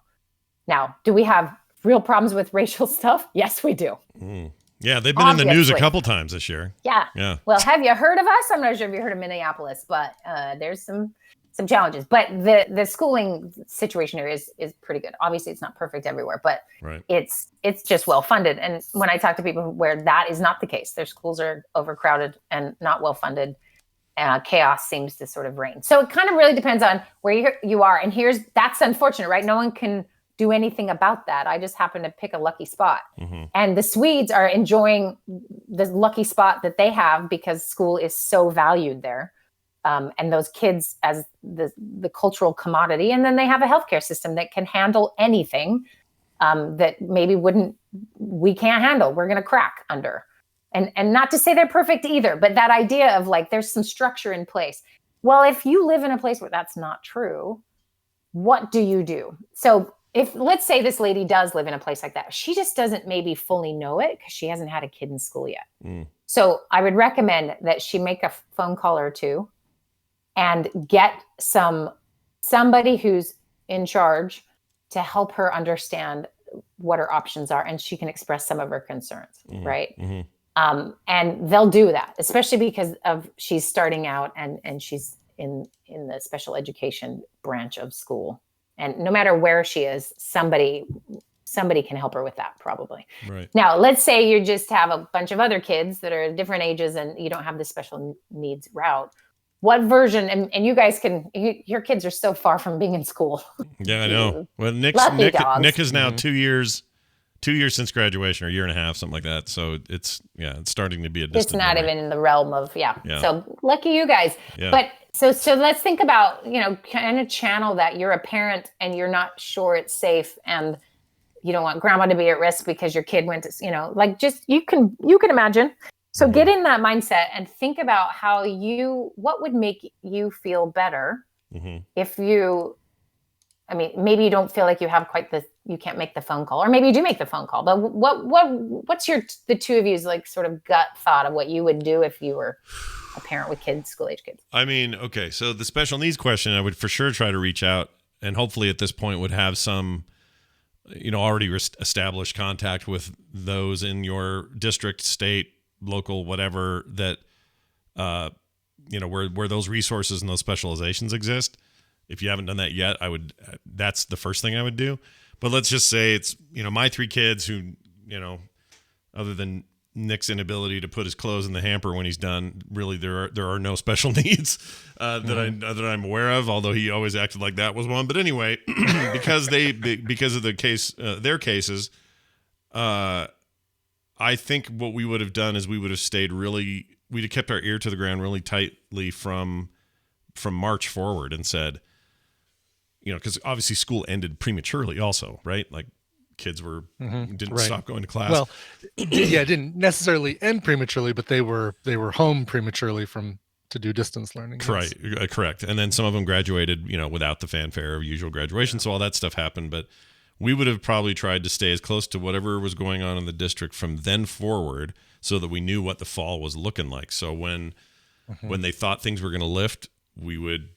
H: Now, do we have real problems with racial stuff? Yes, we do.
A: Yeah, they've been in the news a couple times this year.
H: Yeah. Well, have you heard of us? I'm not sure if you heard of Minneapolis, but there's some challenges. But the schooling situation here is pretty good. Obviously, it's not perfect everywhere, but it's just well funded. And when I talk to people where that is not the case, their schools are overcrowded and not well funded. Chaos seems to sort of reign. So it kind of really depends on where you are. And that's unfortunate, right? No one can do anything about that. I just happen to pick a lucky spot. And the Swedes are enjoying the lucky spot that they have because school is so valued there. And those kids as the cultural commodity. And then they have a healthcare system that can handle anything that maybe we can't handle. We're going to crack under. And not to say they're perfect either, but that idea of like, there's some structure in place. Well, if you live in a place where that's not true, what do you do? So let's say this lady does live in a place like that, she just doesn't maybe fully know it because she hasn't had a kid in school yet. So I would recommend that she make a phone call or two and get somebody who's in charge to help her understand what her options are. And she can express some of her concerns, right? And they'll do that, especially because she's starting out and she's in the special education branch of school. And no matter where she is, somebody can help her with that probably. Right. Now, let's say you just have a bunch of other kids that are different ages and you don't have the special needs route. What version, and you guys your kids are so far from being in school. Yeah,
A: I know. Well, Nick is now 2 years since graduation, or a year and a half, something like that. So it's starting to be a distance.
H: It's not even in the realm of, So lucky you guys. Yeah. But so let's think about, kind of channel that you're a parent and you're not sure it's safe and you don't want grandma to be at risk because your kid went to, just you can imagine. So get in that mindset and think about what would make you feel better if maybe you don't feel like you have you can't make the phone call, or maybe you do make the phone call, but what's the two of you's like sort of gut thought of what you would do if you were a parent with school age kids?
A: I mean, okay. So the special needs question, I would for sure try to reach out and hopefully at this point would have some, already established contact with those in your district, state, local, whatever, that, where those resources and those specializations exist. If you haven't done that yet, that's the first thing I would do. But let's just say it's, my 3 kids who, other than Nick's inability to put his clothes in the hamper when he's done, really there are no special needs that I'm aware of, although he always acted like that was one. But anyway, because of the case, their cases, I think what we would have done is we would have kept our ear to the ground really tightly from March forward and said, because obviously school ended prematurely also, right? Like kids didn't stop going to class.
B: Well, it didn't necessarily end prematurely, but they were home prematurely from to do distance learning.
A: Correct. Correct. And then some of them graduated, without the fanfare of usual graduation. So all that stuff happened. But we would have probably tried to stay as close to whatever was going on in the district from then forward so that we knew what the fall was looking like. So when they thought things were going to lift, we would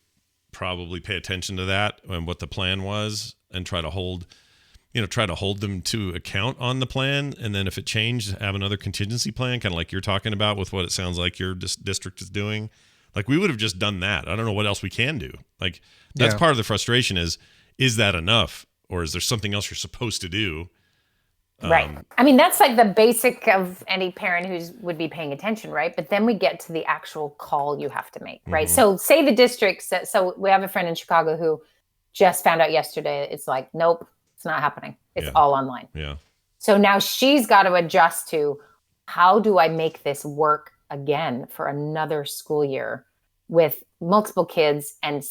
A: probably pay attention to that and what the plan was and try to hold them to account on the plan. And then if it changed, have another contingency plan, kind of like you're talking about with what it sounds like your district is doing. Like we would have just done that. I don't know what else we can do. Like that's part of the frustration is that enough? Or is there something else you're supposed to do?
H: Right. I mean, that's like the basic of any parent who would be paying attention, right? But then we get to the actual call you have to make, right? So say the district, so we have a friend in Chicago who just found out yesterday, it's like, nope, it's not happening. It's all online.
A: Yeah.
H: So now she's got to adjust to, how do I make this work again for another school year with multiple kids, and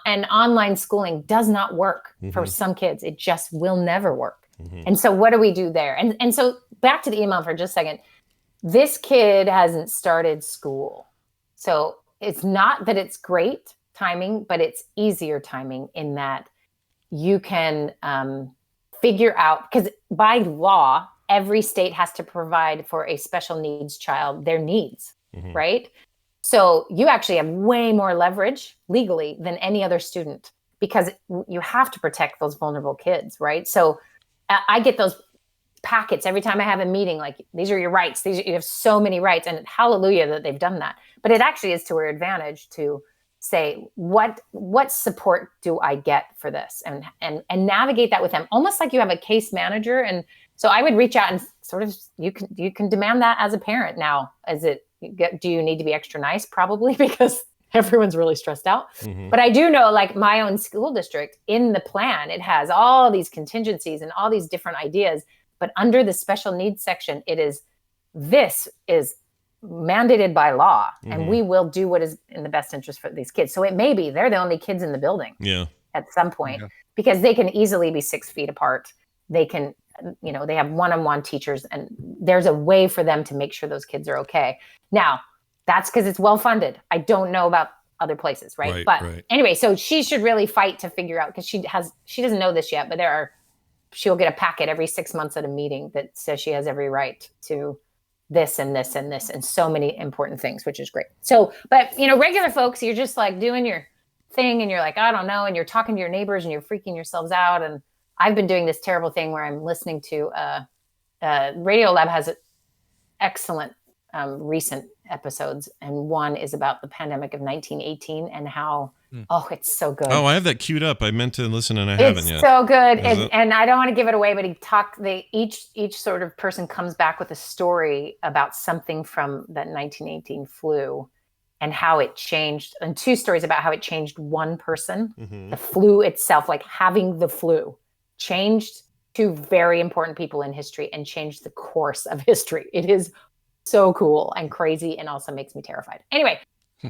H: online schooling does not work for some kids. It just will never work. And so what do we do there? And so back to the email for just a second. This kid hasn't started school. So it's not that it's great timing, but it's easier timing in that you can figure out, because by law, every state has to provide for a special needs child their needs, right? So you actually have way more leverage legally than any other student because you have to protect those vulnerable kids, right? So I get those packets every time I have a meeting, like, these are your rights. You have so many rights, and hallelujah that they've done that. But it actually is to our advantage to say, what support do I get for this? And navigate that with them, almost like you have a case manager. And so I would reach out and sort of, you can demand that as a parent now. Do you need to be extra nice? Probably, because everyone's really stressed out. But I do know, like my own school district, in the plan, it has all these contingencies and all these different ideas. But under the special needs section, this is mandated by law, and we will do what is in the best interest for these kids. So it may be they're the only kids in the building at some point, because they can easily be 6 feet apart. They can, they have one-on-one teachers, and there's a way for them to make sure those kids are okay. Now, that's because it's well-funded. I don't know about other places, right? But anyway, so she should really fight to figure out, because she doesn't know this yet, but she'll get a packet every 6 months at a meeting that says she has every right to this and this and this and so many important things, which is great. So, but regular folks, you're just like doing your thing and you're like, I don't know. And you're talking to your neighbors and you're freaking yourselves out. And I've been doing this terrible thing where I'm listening to Radio Lab has excellent recent episodes, and one is about the pandemic of 1918 and how it's so good.
A: I have that queued up. I meant to listen and I haven't yet.
H: It's so good. And I don't want to give it away, but each sort of person comes back with a story about something from that 1918 flu and how it changed, and 2 stories about how it changed one person. The flu itself, like having the flu, changed 2 very important people in history and changed the course of history. It is so cool and crazy, and also makes me terrified. Anyway,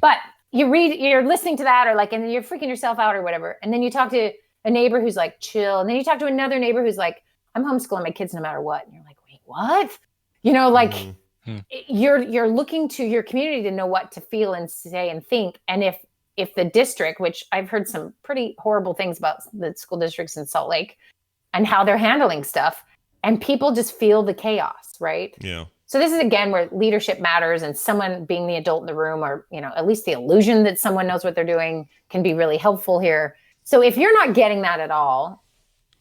H: but you're listening to that, and you're freaking yourself out or whatever. And then you talk to a neighbor who's like, chill. And then you talk to another neighbor who's like, I'm homeschooling my kids no matter what. And you're like, wait, what? You're looking to your community to know what to feel and say and think. And if the district, which I've heard some pretty horrible things about the school districts in Salt Lake and how they're handling stuff, and people just feel the chaos, right?
A: Yeah.
H: So this is, again, where leadership matters, and someone being the adult in the room, or, at least the illusion that someone knows what they're doing, can be really helpful here. So if you're not getting that at all,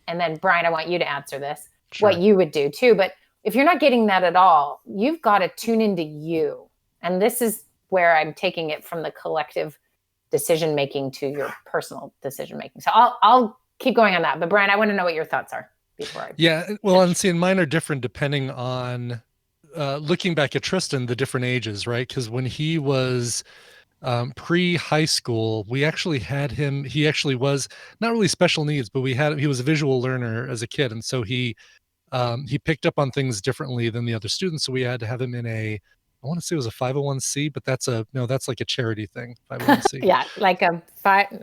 H: and then Brian, I want you to answer this, what you would do too. But if you're not getting that at all, you've got to tune into you. And this is where I'm taking it from the collective decision-making to your personal decision-making. So I'll keep going on that. But Brian, I want to know what your thoughts are before I
B: and seeing mine are different depending on looking back at Tristan, the different ages, right? Because when he was pre-high school, we actually had him, he actually was not really special needs, but he was a visual learner as a kid. And so he picked up on things differently than the other students. So we had to have him in a I want to say it was a 501c, but that's like a charity thing. 501c.
H: Yeah, like a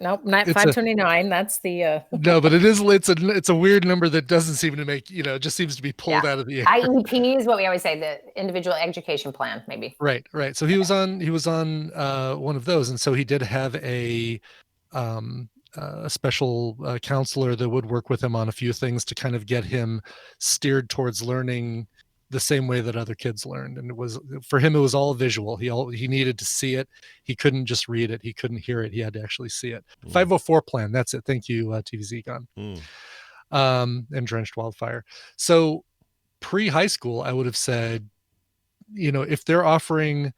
H: not
B: It's
H: 529. That's the
B: no, but it's a weird number that doesn't seem to make, it just seems to be pulled out of the air.
H: IEP is what we always say, the individual education plan, maybe.
B: Right. So he was on one of those, and so he did have a special counselor that would work with him on a few things to kind of get him steered towards learning the same way that other kids learned. And for him, it was all visual. He needed to see it. He couldn't just read it. He couldn't hear it. He had to actually see it. 504 plan. That's it. Thank you, TVZ Gun. And Drenched Wildfire. So pre-high school, I would have said, if they're offering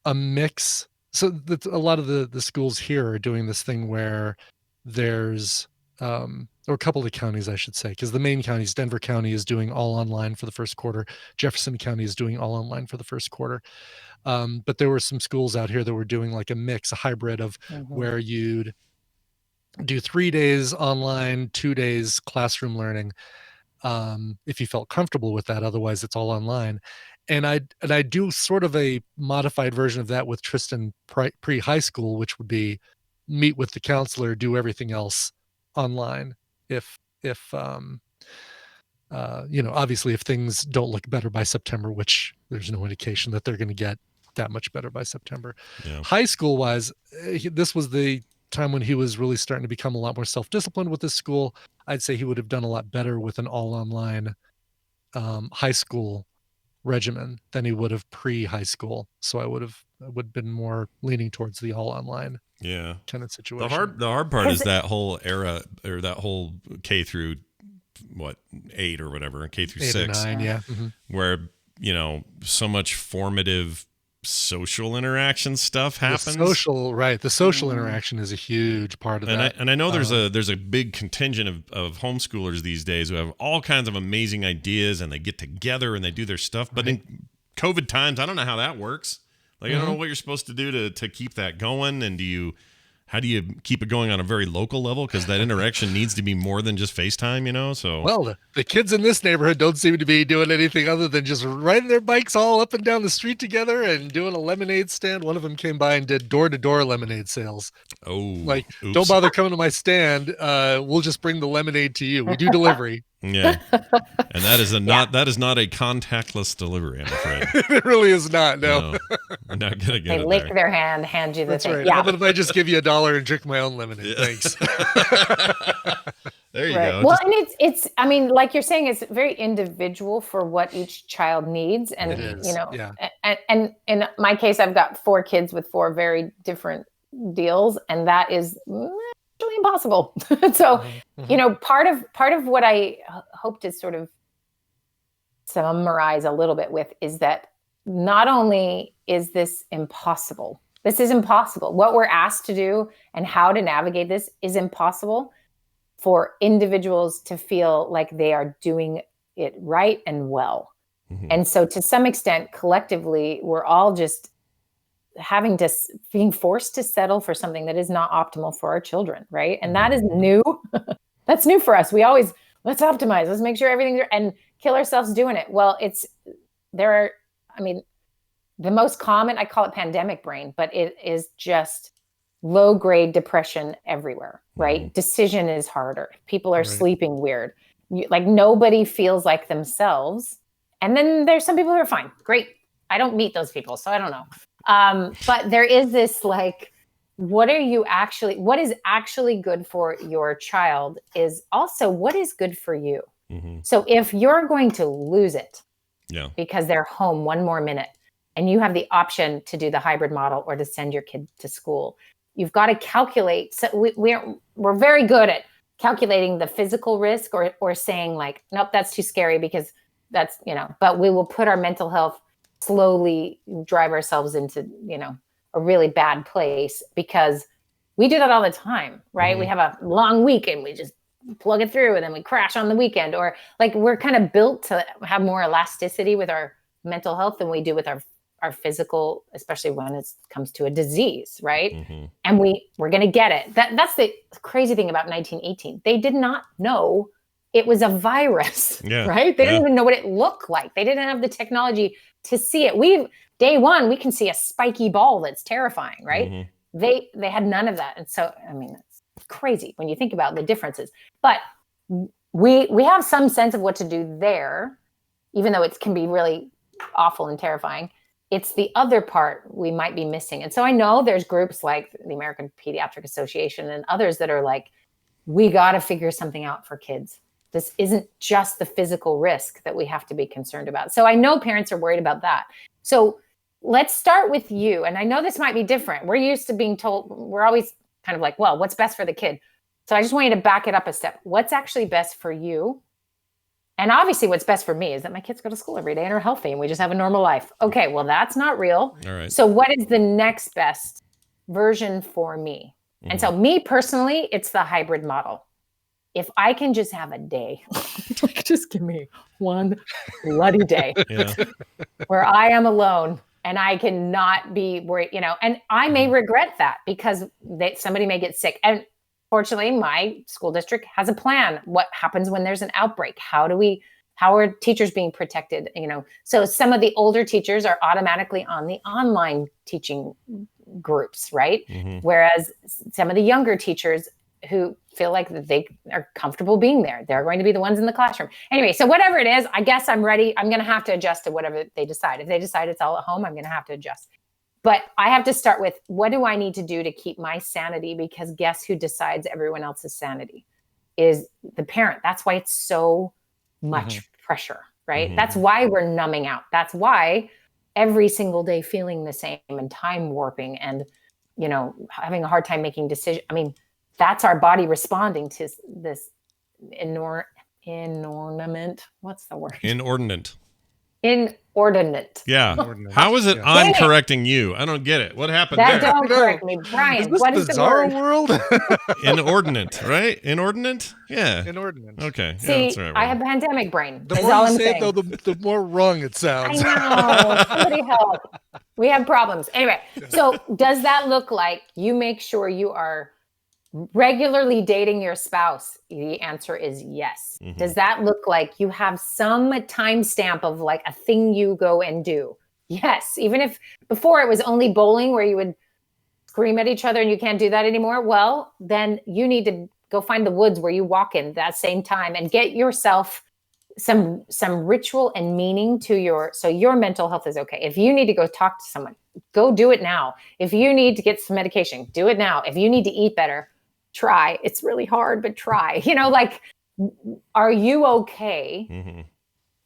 B: a mix, so a lot of the schools here are doing this thing where there's or a couple of counties, I should say, because the main counties, Denver County is doing all online for the first quarter. Jefferson County is doing all online for the first quarter. But there were some schools out here that were doing like a mix, a hybrid of where you'd do 3 days online, 2 days classroom learning, if you felt comfortable with that. Otherwise, it's all online. And I do sort of a modified version of that with Tristan pre-high school, which would be meet with the counselor, do everything else online. If obviously if things don't look better by September, which there's no indication that they're going to get that much better by September. Yeah. High school wise, this was the time when he was really starting to become a lot more self-disciplined with his school. I'd say he would have done a lot better with an all online high school regimen than he would have pre-high school. So I would been more leaning towards the all online kind of situation.
A: The hard part is that whole era, or that whole K through 8 or whatever, K through 6,
B: 9,
A: where so much formative social interaction stuff happens.
B: The social interaction is a huge part of that.
A: I know there's a big contingent of homeschoolers these days who have all kinds of amazing ideas, and they get together and they do their stuff. But in COVID times, I don't know how that works. Like, I don't know what you're supposed to do to keep that going. And how do you keep it going on a very local level? Because that interaction needs to be more than just FaceTime, so.
B: Well, the kids in this neighborhood don't seem to be doing anything other than just riding their bikes all up and down the street together and doing a lemonade stand. One of them came by and did door-to-door lemonade sales.
A: Oh,
B: like, don't bother coming to my stand. We'll just bring the lemonade to you. We do delivery.
A: Yeah, and that is that is not a contactless delivery, I'm afraid.
B: It really is not. No.
A: I'm not gonna get
H: they
A: it
H: lick
A: there.
H: their hand, hand you the
B: That's
H: thing.
B: right.
H: Yeah.
B: How about if I just give you $1 and drink my own lemonade?
A: Yeah.
B: Thanks.
A: There you go.
H: Well, and it's I mean, like you're saying, it's very individual for what each child needs, and and in my case, I've got 4 kids with 4 very different deals, and that is actually impossible. So, part of what I hope to sort of summarize a little bit with is that not only is this impossible, what we're asked to do and how to navigate this is impossible for individuals to feel like they are doing it right and well. And so to some extent, collectively, we're all just being forced to settle for something that is not optimal for our children, right? And that is new. That's new for us. We always, let's optimize, let's make sure everything's, and kill ourselves doing it. Well, the most common, I call it pandemic brain, but it is just low grade depression everywhere, right? Decision is harder. People are sleeping weird. Like nobody feels like themselves. And then there's some people who are fine. Great. I don't meet those people, so I don't know. But there is this like, what is actually good for your child is also what is good for you. So if you're going to lose it because they're home one more minute and you have the option to do the hybrid model or to send your kid to school, you've got to calculate. So we're very good at calculating the physical risk or saying like, nope, that's too scary because that's, but we will put our mental health, slowly drive ourselves into, a really bad place because we do that all the time, right? We have a long week and we just plug it through and then we crash on the weekend, or like we're kind of built to have more elasticity with our mental health than we do with our physical, especially when it comes to a disease, right? And we're going to get it. That's the crazy thing about 1918. They did not know it was a virus,
A: Yeah.
H: right? They
A: Yeah.
H: didn't even know what it looked like. They didn't have the technology to see it. Day one, we can see a spiky ball that's terrifying, right?
A: Mm-hmm.
H: They had none of that. And so, I mean, it's crazy when you think about the differences. But we have some sense of what to do there, even though it can be really awful and terrifying. It's the other part we might be missing. And so I know there's groups like the American Pediatric Association and others that are like, we got to figure something out for kids. This isn't just the physical risk that we have to be concerned about. So I know parents are worried about that. So let's start with you. And I know this might be different. We're used to being told, we're always kind of like, well, what's best for the kid? So I just want you to back it up a step. What's actually best for you? And obviously what's best for me is that my kids go to school every day and are healthy and we just have a normal life. Okay, well, that's not real.
A: All right.
H: So what is the next best version for me? Mm-hmm. And so me personally, it's the hybrid model. If I can just have a day, just give me one bloody day where I am alone and I cannot be worried, and I may regret that because somebody may get sick. And fortunately, my school district has a plan. What happens when there's an outbreak? How are teachers being protected? So some of the older teachers are automatically on the online teaching groups, right? Mm-hmm. Whereas some of the younger teachers who feel like that they are comfortable being there, they're going to be the ones in the classroom. Anyway, so whatever it is, I guess I'm ready. I'm going to have to adjust to whatever they decide. If they decide it's all at home, I'm going to have to adjust. But I have to start with, what do I need to do to keep my sanity? Because guess who decides everyone else's sanity? Is the parent. That's why it's so much pressure, right? Mm-hmm. That's why we're numbing out. That's why every single day feeling the same and time warping and, having a hard time making decisions. I mean, that's our body responding to this inordinate. What's the word?
A: Inordinate.
H: Inordinate.
A: Yeah. How is it on correcting you? I don't get it. What happened there?
H: Don't correct me, Brian. What is the word?
B: World?
A: Inordinate, right? Inordinate? Yeah.
B: Inordinate.
A: Okay.
H: See,
A: yeah, that's right.
H: I have pandemic brain.
B: The more you say it, though, the more wrong it sounds.
H: I know. Somebody help. We have problems. Anyway, so does that look like you make sure you are regularly dating your spouse? The answer is yes. Mm-hmm. Does that look like you have some timestamp of like a thing you go and do? Yes. Even if before it was only bowling where you would scream at each other and you can't do that anymore. Well, then you need to go find the woods where you walk in that same time and get yourself some ritual and meaning to so your mental health is okay. If you need to go talk to someone, go do it now. If you need to get some medication, do it now. If you need to eat better, try. It's really hard, but try. Are you okay? Mm-hmm.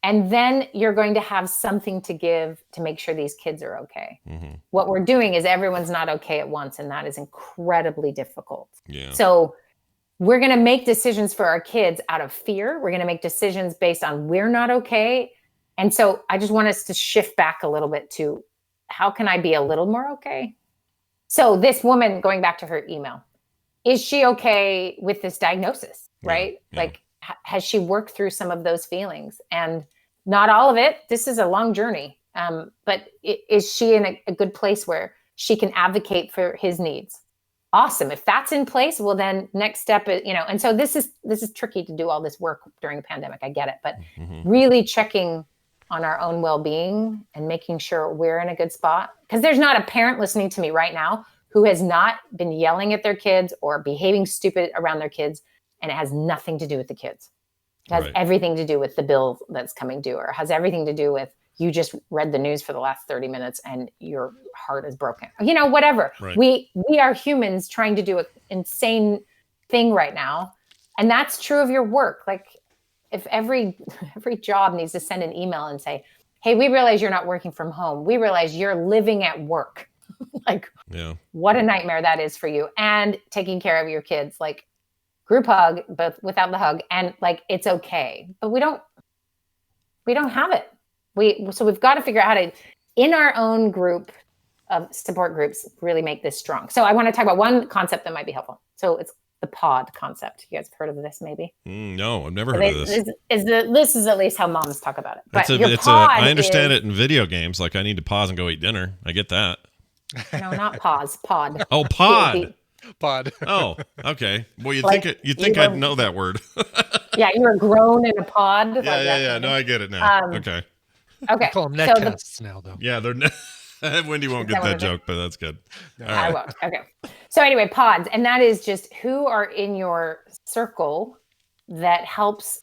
H: And then you're going to have something to give to make sure these kids are okay. Mm-hmm. What we're doing is everyone's not okay at once, and that is incredibly difficult. Yeah. So we're going to make decisions for our kids out of fear. We're going to make decisions based on we're not okay. And so I just want us to shift back a little bit to how can I be a little more okay? So this woman, going back to her email, is she okay with this diagnosis, right? Yeah. Like, has she worked through some of those feelings? And not all of it. This is a long journey. But is she in a good place where she can advocate for his needs? Awesome. If that's in place, well, then next step is, and so this is tricky to do all this work during a pandemic. I get it. But really checking on our own well-being and making sure we're in a good spot. Because there's not a parent listening to me right now who has not been yelling at their kids or behaving stupid around their kids, and it has nothing to do with the kids. It has everything to do with the bill that's coming due, or has everything to do with you just read the news for the last 30 minutes and your heart is broken. Whatever. Right. We are humans trying to do an insane thing right now. And that's true of your work. Like if every job needs to send an email and say, hey, we realize you're not working from home. We realize you're living at work. What a nightmare that is for you. And taking care of your kids, like group hug, but without the hug. And like, it's okay. But we don't have it. So we've got to figure out how to, in our own group of support groups, really make this strong. So I want to talk about one concept that might be helpful. So it's the pod concept. You guys have heard of this maybe?
A: No, I've never heard of this.
H: This is at least how moms talk about it. But
A: I understand it in video games. Like I need to pause and go eat dinner. I get that.
H: No, not pause. Pod.
A: Oh, pod.
B: Pod.
A: Oh, okay. Well, you'd think I'd know that word.
H: Yeah, you were grown in a pod.
A: Yeah. No, I get it now. Okay.
H: Okay.
B: We call them
H: So
B: netcasts now, though.
A: Yeah, they're. Wendy won't get that joke, but that's good. All
H: I
A: right.
H: won't. Okay. So anyway, pods, and that is just who are in your circle that helps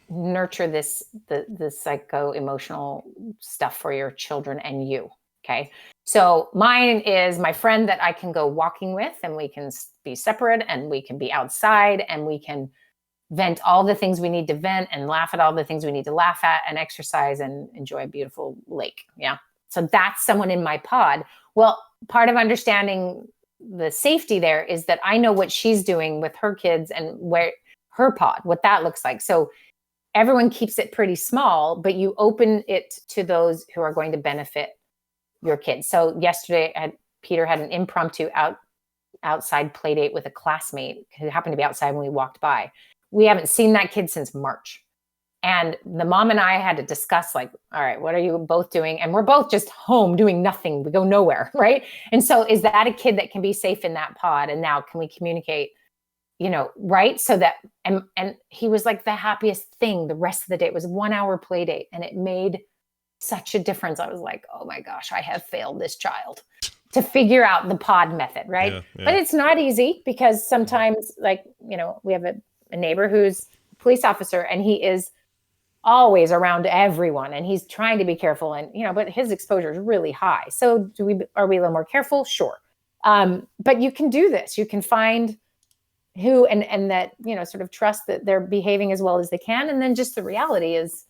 H: nurture the psycho emotional stuff for your children and you. Okay. So mine is my friend that I can go walking with, and we can be separate, and we can be outside, and we can vent all the things we need to vent, and laugh at all the things we need to laugh at, and exercise and enjoy a beautiful lake. Yeah. So that's someone in my pod. Well, part of understanding the safety there is that I know what she's doing with her kids and where her pod, what that looks like. So everyone keeps it pretty small, but you open it to those who are going to benefit your kids. So yesterday, Peter had an impromptu outside play date with a classmate who happened to be outside when we walked by. We haven't seen that kid since March. And the mom and I had to discuss, like, all right, what are you both doing? And we're both just home doing nothing. We go nowhere, right? And so is that a kid that can be safe in that pod? And now can we communicate, right? So that, and he was like the happiest thing the rest of the day. It was 1 hour play date, and it made such a difference. I was like, oh my gosh, I have failed this child to figure out the pod method, right?
A: Yeah.
H: But it's not easy because sometimes, like, we have a neighbor who's a police officer, and he is always around everyone, and he's trying to be careful, and but his exposure is really high. So are we a little more careful? Sure. But you can do this. You can find who and that sort of trust that they're behaving as well as they can. And then just the reality is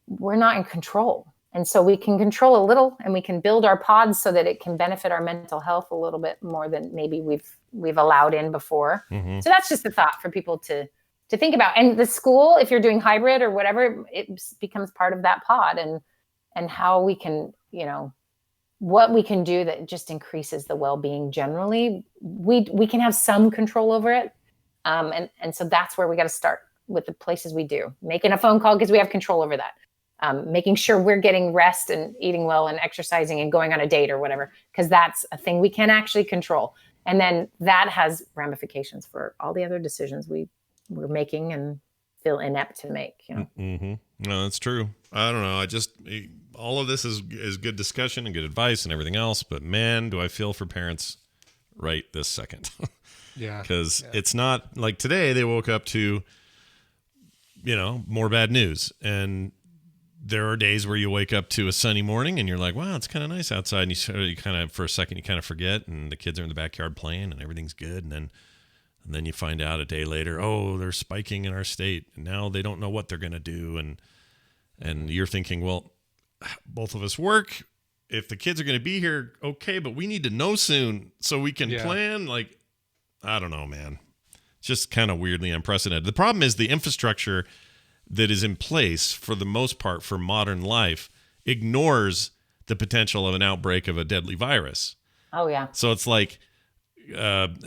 H: we're not in control, and so we can control a little, and we can build our pods so that it can benefit our mental health a little bit more than maybe we've allowed in before.
A: Mm-hmm.
H: So that's just a thought for people to think about. And the school, if you're doing hybrid or whatever, it becomes part of that pod, and how we can, what we can do that just increases the well-being generally. We can have some control over it. And so that's where we got to start with the places we do. Making a phone call because we have control over that. Making sure we're getting rest and eating well and exercising and going on a date or whatever, because that's a thing we can actually control. And then that has ramifications for all the other decisions we're making and feel inept to make.
A: Mm-hmm. No, that's true. I don't know. All of this is good discussion and good advice and everything else, but man, do I feel for parents right this second.
B: Yeah.
A: Because it's not like today they woke up to, more bad news. And there are days where you wake up to a sunny morning and you're like, wow, it's kind of nice outside. And you kind of, for a second, you kind of forget, and the kids are in the backyard playing and everything's good. And then you find out a day later, oh, they're spiking in our state, and now they don't know what they're going to do. And you're thinking, well, both of us work. If the kids are going to be here, okay, but we need to know soon so we can plan. Like, I don't know, man. It's just kind of weirdly unprecedented. The problem is the infrastructure that is in place for the most part for modern life ignores the potential of an outbreak of a deadly virus.
H: Oh, yeah.
A: So it's like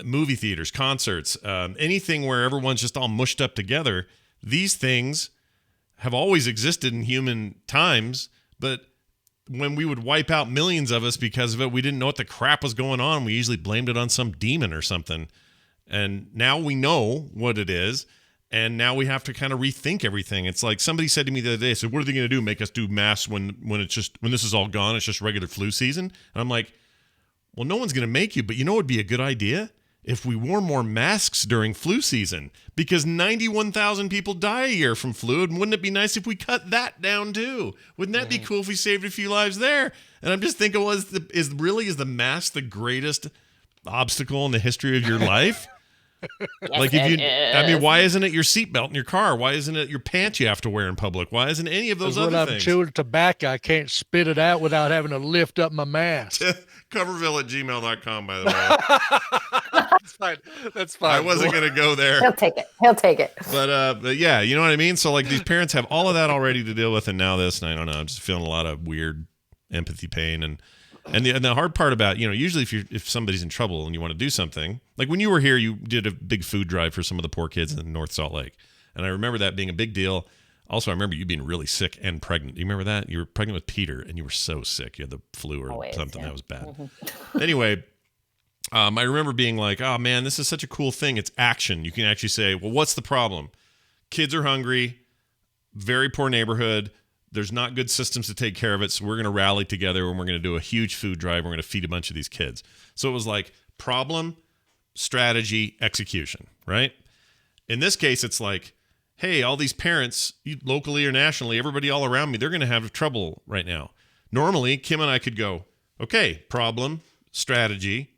A: movie theaters, concerts, anything where everyone's just all mushed up together. These things have always existed in human times, but when we would wipe out millions of us because of it, we didn't know what the crap was going on. We usually blamed it on some demon or something. And now we know what it is. And now we have to kind of rethink everything. It's like somebody said to me the other day, so what are they going to do? Make us do masks when this is all gone? It's just regular flu season. And I'm like, well, no one's going to make you, but what would be a good idea? If we wore more masks during flu season, because 91,000 people die a year from flu. And wouldn't it be nice if we cut that down too? Wouldn't that be cool if we saved a few lives there? And I'm just thinking, well, is the mask the greatest obstacle in the history of your life?
H: Yes,
A: why isn't it your seatbelt in your car? Why isn't it your pants you have to wear in public? Why isn't any of those other
B: when
A: things?
B: I'm chewing tobacco, I can't spit it out without having to lift up my mask.
A: Coverville@gmail.com, by the way.
B: That's fine.
A: I wasn't going to go there.
H: He'll take it.
A: But yeah, you know what I mean? So like these parents have all of that already to deal with, and now this, and I don't know, I'm just feeling a lot of weird empathy pain. And the hard part about, usually if somebody's in trouble and you want to do something, like when you were here, you did a big food drive for some of the poor kids in North Salt Lake. And I remember that being a big deal. Also, I remember you being really sick and pregnant. Do you remember that? You were pregnant with Peter and you were so sick. You had the flu or something that was bad. Mm-hmm. Anyway, I remember being like, oh man, this is such a cool thing. It's action. You can actually say, well, what's the problem? kids are hungry, very poor neighborhood. There's not good systems to take care of it. So we're going to rally together and we're going to do a huge food drive. We're going to feed a bunch of these kids. So it was like problem, strategy, execution, right? In this case, it's like, hey, all these parents, locally or nationally, everybody all around me, they're going to have trouble right now. Normally, Kim and I could go, okay, problem, strategy.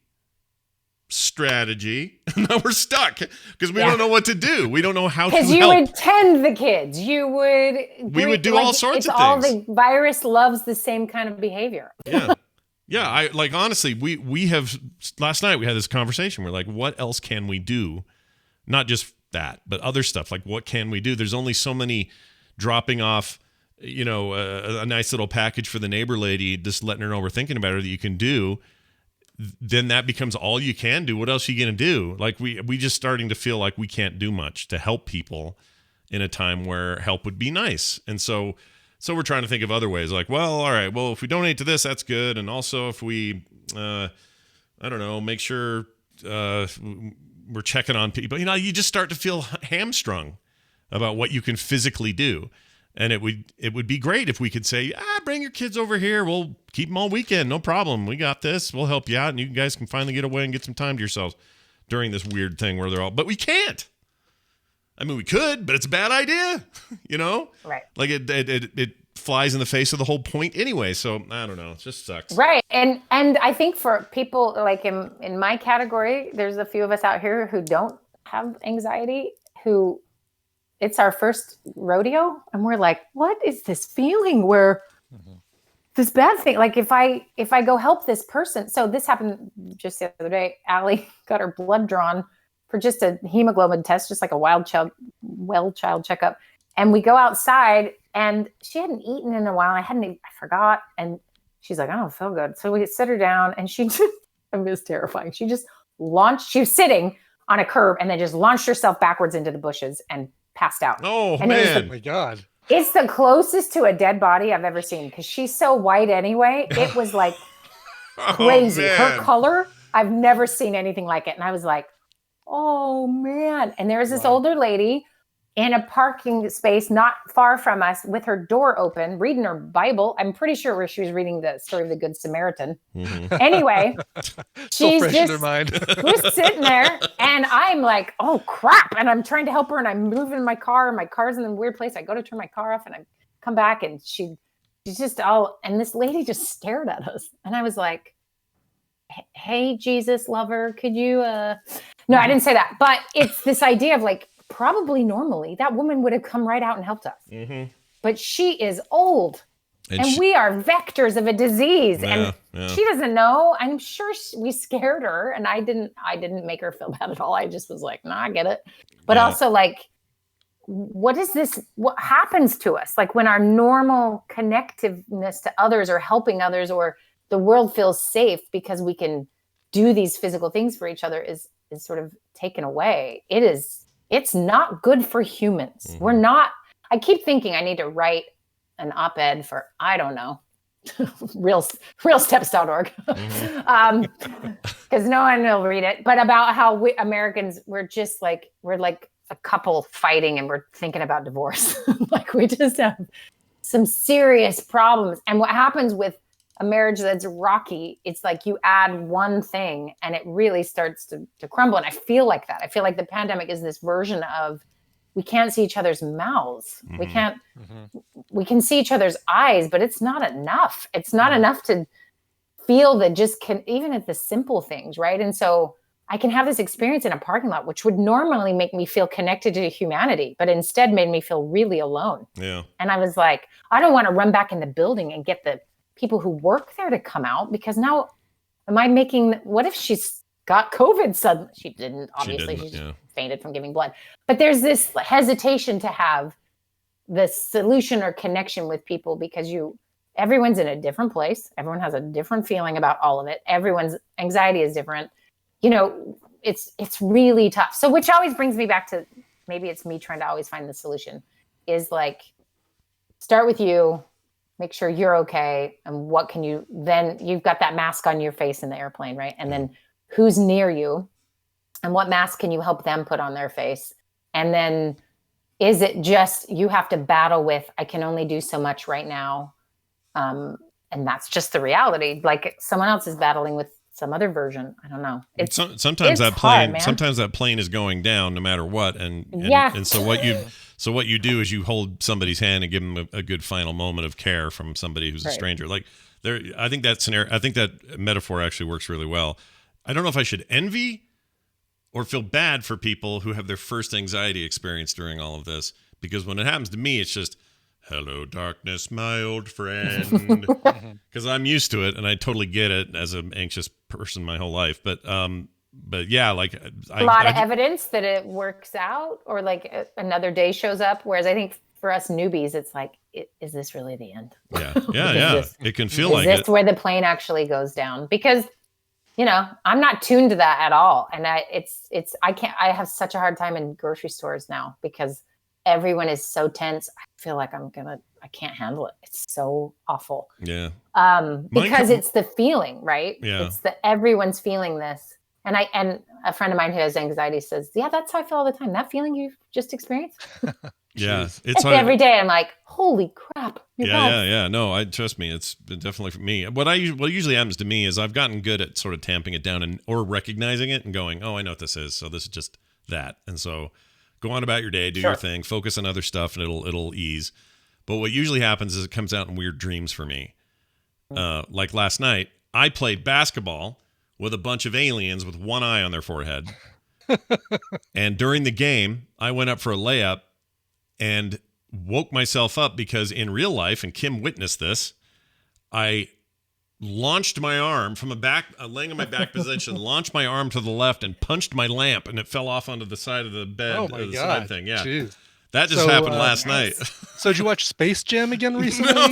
A: Now we're stuck because we don't know what to do. We don't know how to help.
H: Because you would tend the kids. We
A: would do all sorts of things.
H: All the virus loves the same kind of behavior.
A: Yeah. Yeah. I like, honestly, we have, last night we had this conversation. We're like, what else can we do? Not just that, but other stuff. Like, what can we do? There's only so many dropping off, a nice little package for the neighbor lady, just letting her know we're thinking about her that you can do. Then that becomes all you can do. What else are you going to do? Like we just starting to feel like we can't do much to help people in a time where help would be nice. And so we're trying to think of other ways like, well, all right, well, if we donate to this, that's good. And also if we, I don't know, make sure we're checking on people, you just start to feel hamstrung about what you can physically do. And it would be great if we could say, bring your kids over here. We'll keep them all weekend. No problem. We got this. We'll help you out. And you guys can finally get away and get some time to yourselves during this weird thing where they're all, but we can't. I mean, we could, but it's a bad idea, Right. Like it flies in the face of the whole point anyway. So I don't know. It just sucks.
H: Right. And I think for people like in my category, there's a few of us out here who don't have anxiety, who it's our first rodeo, and we're like, what is this feeling where this bad thing? Like if I go help this person. So this happened just the other day. Allie got her blood drawn for just a hemoglobin test, just like a well child checkup. And we go outside and she hadn't eaten in a while. I forgot. And she's like, I don't feel good. So we sit her down and she just, it was terrifying. She just launched, she was sitting on a curb and then just launched herself backwards into the bushes and passed out.
A: Oh,
H: and
A: man.
B: Oh my God.
H: It's the closest to a dead body I've ever seen because she's so white anyway. It was like crazy. Her color, I've never seen anything like it. And I was like, oh man. And there's this older lady in a parking space not far from us with her door open, reading her Bible. I'm pretty sure where she was reading the story of the Good Samaritan. Mm-hmm. Anyway, she's
B: fresh in her mind.
H: We're sitting there and I'm like, oh crap. And I'm trying to help her and I'm moving my car and my car's in a weird place. I go to turn my car off and I come back and she's just and this lady just stared at us. And I was like, hey, Jesus lover, could you, no, I didn't say that, but it's this idea of like, probably normally that woman would have come right out and helped us. Mm-hmm. But she is old and we are vectors of a disease and she doesn't know. I'm sure we scared her and I didn't make her feel bad at all. I just was like, I get it. But also like, what happens to us? Like when our normal connectiveness to others or helping others or the world feels safe because we can do these physical things for each other is sort of taken away. It's not good for humans. Mm-hmm. We're not, I keep thinking I need to write an op-ed for, I don't know, realsteps.org. Because no one will read it, but about how we Americans, we're like a couple fighting and we're thinking about divorce. Like we just have some serious problems. And what happens with a marriage that's rocky, it's like you add one thing and it really starts to crumble. And I feel like that. I feel like the pandemic is this version of we can't see each other's mouths. Mm-hmm. We can see each other's eyes, but it's not enough. It's not enough to feel that even at the simple things, right? And so I can have this experience in a parking lot, which would normally make me feel connected to humanity, but instead made me feel really alone. Yeah. And I was like, I don't want to run back in the building and get the people who work there to come out because now what if she's got COVID suddenly? She didn't, obviously. She just fainted from giving blood. But there's this hesitation to have the solution or connection with people because everyone's in a different place. Everyone has a different feeling about all of it. Everyone's anxiety is different. It's really tough. So which always brings me back to, maybe it's me trying to always find the solution, is like, start with you, make sure you're okay. And what can then you've got that mask on your face in the airplane, right? And then who's near you and what mask can you help them put on their face? And then is it just you have to battle with, I can only do so much right now. And that's just the reality. Like someone else is battling with some other version. I don't know.
A: Sometimes that plane is going down no matter what. And so what you do is you hold somebody's hand and give them a good final moment of care from somebody who's a stranger. Like I think that metaphor actually works really well. I don't know if I should envy or feel bad for people who have their first anxiety experience during all of this, because when it happens to me, it's just, hello, darkness, my old friend, because I'm used to it and I totally get it as an anxious person my whole life. But yeah, like
H: a lot of evidence that it works out, or like another day shows up. Whereas I think for us newbies, it's like, is this really the end?
A: Yeah. It can feel like
H: it. Is this where the plane actually goes down? Because I'm not tuned to that at all. And I have such a hard time in grocery stores now because everyone is so tense. I feel like I can't handle it. It's so awful.
A: Yeah.
H: Because it's the feeling, right?
A: Yeah.
H: It's everyone's feeling this. And a friend of mine who has anxiety says, yeah, that's how I feel all the time. That feeling you've just experienced.
A: Yeah.
H: It's every day. I'm like, holy crap.
A: Yeah. No, trust me. It's definitely for me. What usually happens to me is I've gotten good at sort of tamping it down or recognizing it and going, oh, I know what this is. So this is just that. And so go on about your day, do your thing, focus on other stuff, and it'll ease. But what usually happens is it comes out in weird dreams for me. Like last night, I played basketball with a bunch of aliens with one eye on their forehead. And during the game, I went up for a layup and woke myself up because in real life, and Kim witnessed this, I launched my arm from laying in my back position, launched my arm to the left and punched my lamp, and it fell off onto the side of the bed.
B: Oh my God.
A: Side thing. Yeah.
B: Jeez.
A: That just happened last night.
B: So did you watch Space Jam again recently?
A: No,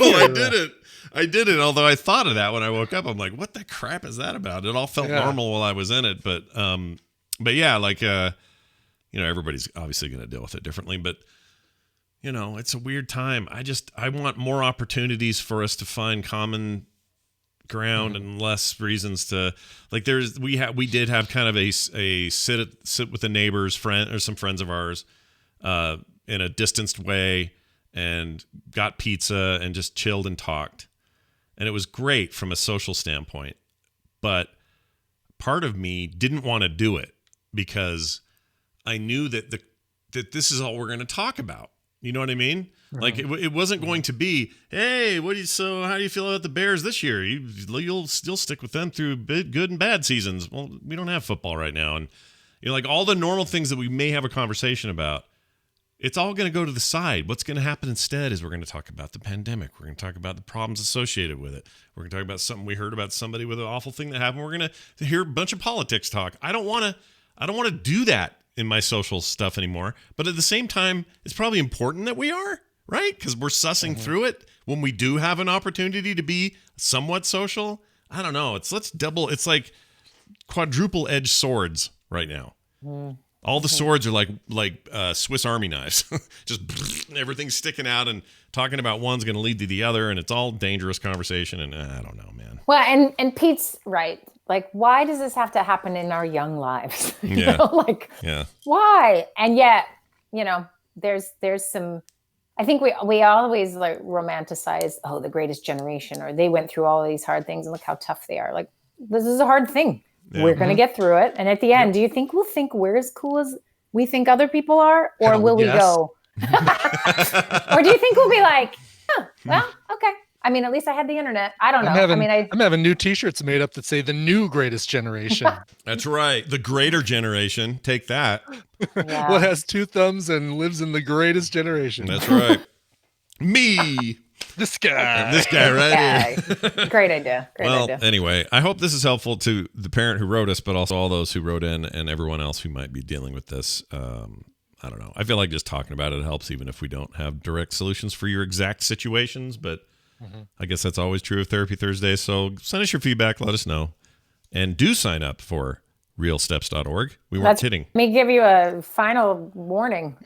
A: I didn't. Although I thought of that when I woke up. I'm like, what the crap is that about? It all felt normal while I was in it. But yeah, like, everybody's obviously going to deal with it differently, but it's a weird time. I want more opportunities for us to find common ground and less reasons to, like, we did have kind of a sit with the neighbors friend or some friends of ours in a distanced way and got pizza and just chilled and talked. And it was great from a social standpoint, but part of me didn't want to do it because I knew that this is all we're going to talk about. You know what I mean? Like it wasn't going to be, hey, how do you feel about the Bears this year? You'll still stick with them through good and bad seasons. Well, we don't have football right now. And like all the normal things that we may have a conversation about, it's all going to go to the side. What's going to happen instead is we're going to talk about the pandemic. We're going to talk about the problems associated with it. We're going to talk about something we heard about somebody with an awful thing that happened. We're going to hear a bunch of politics talk. I don't want to do that in my social stuff anymore. But at the same time, it's probably important that we are, right? Because we're sussing through it when we do have an opportunity to be somewhat social. I don't know. It's like quadruple edged swords right now. All the swords are like Swiss Army knives. Just everything's sticking out and talking about one's going to lead to the other, and it's all dangerous conversation. And I don't know, man.
H: Well, and Pete's right. Like, why does this have to happen in our young lives? Why? And yet, there's some. I think we always like romanticize, the greatest generation, or they went through all of these hard things and look how tough they are. Like, this is a hard thing. Yeah. We're going to get through it. And at the end, do you think we'll think we're as cool as we think other people are? Or will we go? Or do you think we'll be like, well, okay. I mean, at least I had the internet. I don't know.
B: I'm having new t-shirts made up that say the new greatest generation.
A: That's right. The greater generation. Take that.
H: Yeah.
B: What has two thumbs and lives in the greatest generation.
A: That's right. Me.
B: This guy
A: right here.
H: Great idea.
A: Anyway, I hope this is helpful to the parent who wrote us, but also all those who wrote in and everyone else who might be dealing with this. I don't know. I feel like just talking about it helps, even if we don't have direct solutions for your exact situations. But I guess that's always true of Therapy Thursday. So send us your feedback. Let us know. And do sign up for realsteps.org. We weren't kidding.
H: Let me give you a final warning.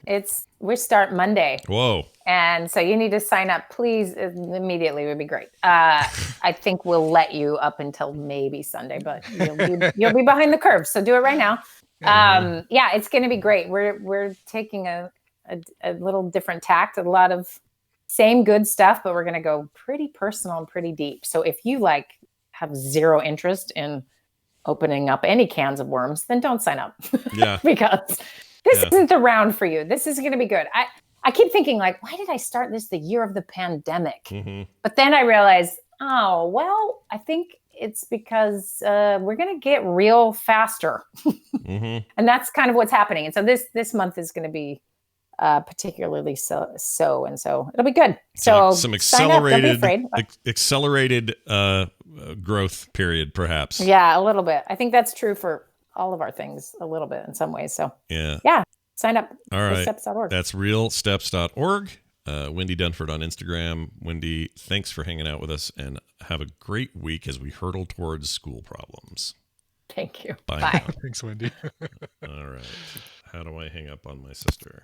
H: We start Monday.
A: Whoa.
H: And so you need to sign up, please, immediately. It would be great. I think we'll let you up until maybe Sunday, but you'll be behind the curve. So do it right now. Yeah, it's going to be great. We're taking a a little different tact, a lot of same good stuff, but we're going to go pretty personal and pretty deep. So if you have zero interest in opening up any cans of worms, then don't sign up.
A: Yeah.
H: Because this isn't the round for you. This is going to be good. I keep thinking why did I start this the year of the pandemic?
A: Mm-hmm.
H: But then I realized, I think it's because we're going to get real faster.
A: Mm-hmm.
H: And that's kind of what's happening. And so this month is going to be particularly so, and so it'll be good. So
A: some
H: accelerated,
A: accelerated growth period, perhaps.
H: Yeah, a little bit. I think that's true for all of our things a little bit in some ways. So yeah, sign up.
A: All right.
H: Realsteps.org.
A: That's realsteps.org. Wendy Dunford on Instagram. Wendy, thanks for hanging out with us, and have a great week as we hurtle towards school problems.
H: Thank you.
A: Bye.
H: Bye.
B: Thanks, Wendy.
A: All right. How do I hang up on my sister?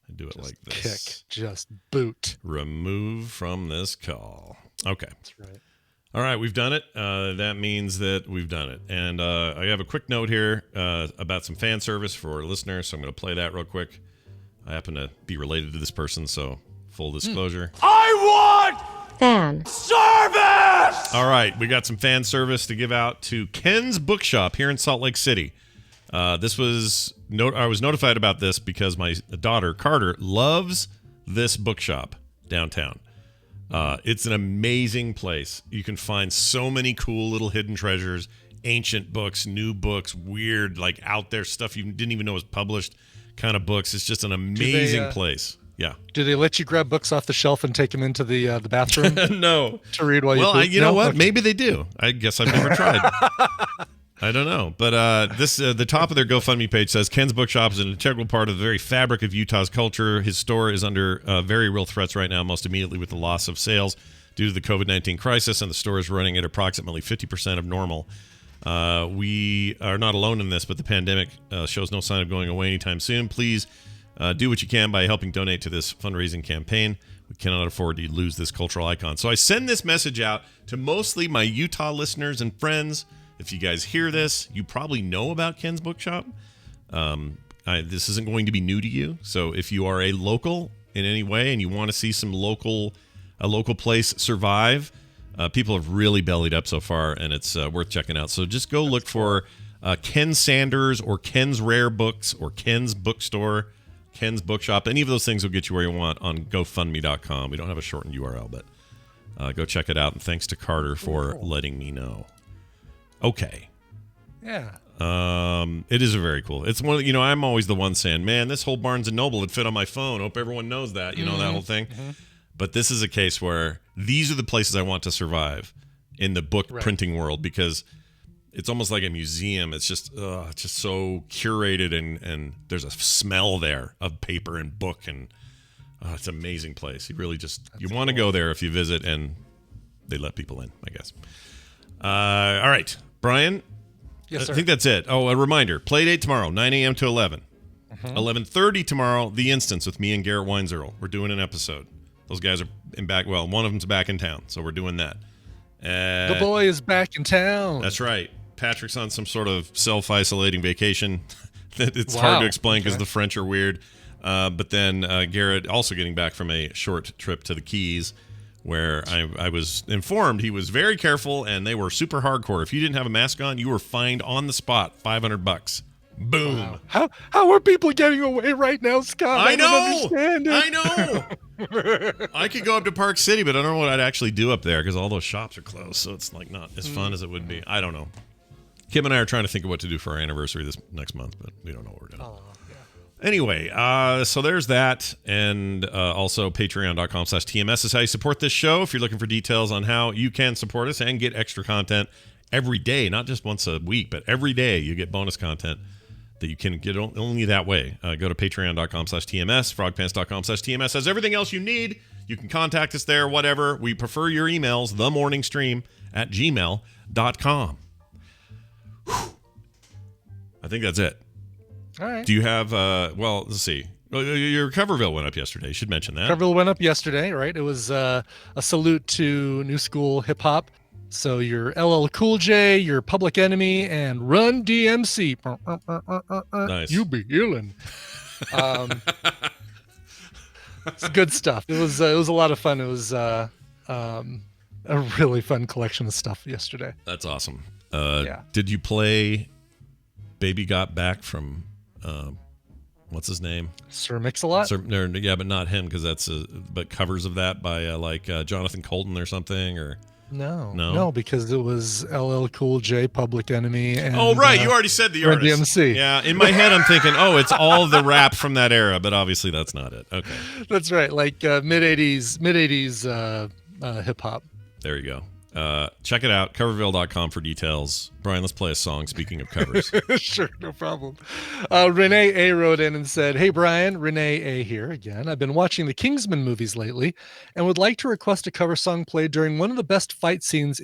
A: I do it like this.
B: Kick. Just boot.
A: Remove from this call. Okay.
B: That's right.
A: All right, we've done it. That means that we've done it. And I have a quick note here about some fan service for listeners, so I'm going to play that real quick. I happen to be related to this person, so full disclosure.
G: I want
J: fan
G: service!
A: All right, we got some fan service to give out to Ken's Bookshop here in Salt Lake City. I was notified about this because my daughter, Carter, loves this bookshop downtown. It's an amazing place. You can find so many cool little hidden treasures, ancient books, new books, weird, out there stuff you didn't even know was published kind of books. It's just an amazing place. Yeah.
B: Do they let you grab books off the shelf and take them into the bathroom?
A: No.
B: To read while you
A: Well,
B: poop?
A: you know what?
B: Okay.
A: Maybe they do. I guess I've never tried. I don't know. But the top of their GoFundMe page says, Ken's Bookshop is an integral part of the very fabric of Utah's culture. His store is under very real threats right now, most immediately with the loss of sales due to the COVID-19 crisis, and the store is running at approximately 50% of normal. We are not alone in this, but the pandemic shows no sign of going away anytime soon. Please do what you can by helping donate to this fundraising campaign. We cannot afford to lose this cultural icon. So I send this message out to mostly my Utah listeners and friends. If you guys hear this, you probably know about Ken's Bookshop. This isn't going to be new to you. So if you are a local in any way and you want to see a local place survive, people have really bellied up so far, and it's worth checking out. So just go look for Ken Sanders or Ken's Rare Books or Ken's Bookstore, Ken's Bookshop. Any of those things will get you where you want on GoFundMe.com. We don't have a shortened URL, but go check it out. And thanks to Carter for letting me know. Okay.
B: Yeah.
A: It is very cool. It's one. I'm always the one saying, "Man, this whole Barnes and Noble would fit on my phone." Hope everyone knows that. You know that whole thing. Mm-hmm. But this is a case where these are the places I want to survive in the book printing world, because it's almost like a museum. It's just so curated, and there's a smell there of paper and book, and it's an amazing place. You really you want to go there if you visit, and they let people in, I guess. All right, Brian.
B: Yes, sir.
A: I think that's it. Oh, a reminder. Play date tomorrow, 9 a.m. to 11. 11:30 tomorrow, The Instance with me and Garrett Weinzierl. We're doing an episode. Those guys are back. Well, one of them's back in town, so we're doing that.
B: The boy is back in town.
A: That's right. Patrick's on some sort of self-isolating vacation. It's hard to explain because the French are weird. But then Garrett also getting back from a short trip to the Keys, where I was informed he was very careful, and they were super hardcore. If you didn't have a mask on, you were fined on the spot, $500. Boom.
B: Wow. How are people getting away right now, Scott?
A: I know.
B: Don't understand it.
A: I know. I could go up to Park City, but I don't know what I'd actually do up there because all those shops are closed, so it's not as fun as it would be. I don't know. Kim and I are trying to think of what to do for our anniversary this next month, but we don't know what we're doing. Anyway, so there's that, and also patreon.com/TMS is how you support this show. If you're looking for details on how you can support us and get extra content every day, not just once a week, but every day you get bonus content that you can get only that way. Go to patreon.com/TMS, frogpants.com/TMS has everything else you need. You can contact us there, whatever. We prefer your emails, themorningstream@gmail.com. I think that's it.
B: All right.
A: Do you have, let's see. Your Coverville went up yesterday. You should mention that.
B: Coverville went up yesterday, right? It was a salute to new school hip hop. So your LL Cool J, your Public Enemy, and Run DMC.
A: Nice.
B: You be healing. It's good stuff. It was a lot of fun. It was a really fun collection of stuff yesterday.
A: That's awesome.
B: Yeah.
A: Did you play Baby Got Back from what's his name?
B: Sir Mix-a-Lot?
A: Yeah, but not him, because that's but covers of that by Jonathan Colton or something, or
B: No, because it was LL Cool J, Public Enemy, and
A: oh right, you already said the
B: Run
A: artist.
B: DMC.
A: Yeah, in my head I'm thinking, oh, it's all the rap from that era, but obviously that's not it. Okay,
B: That's right, like mid '80s hip hop.
A: there you go. Check it out, coverville.com for details. Brian, let's play a song. Speaking of covers,
B: Sure, no problem. Renee A wrote in and said, "Hey Brian, Renee A here again. I've been watching the Kingsman movies lately and would like to request a cover song played during one of the best fight scenes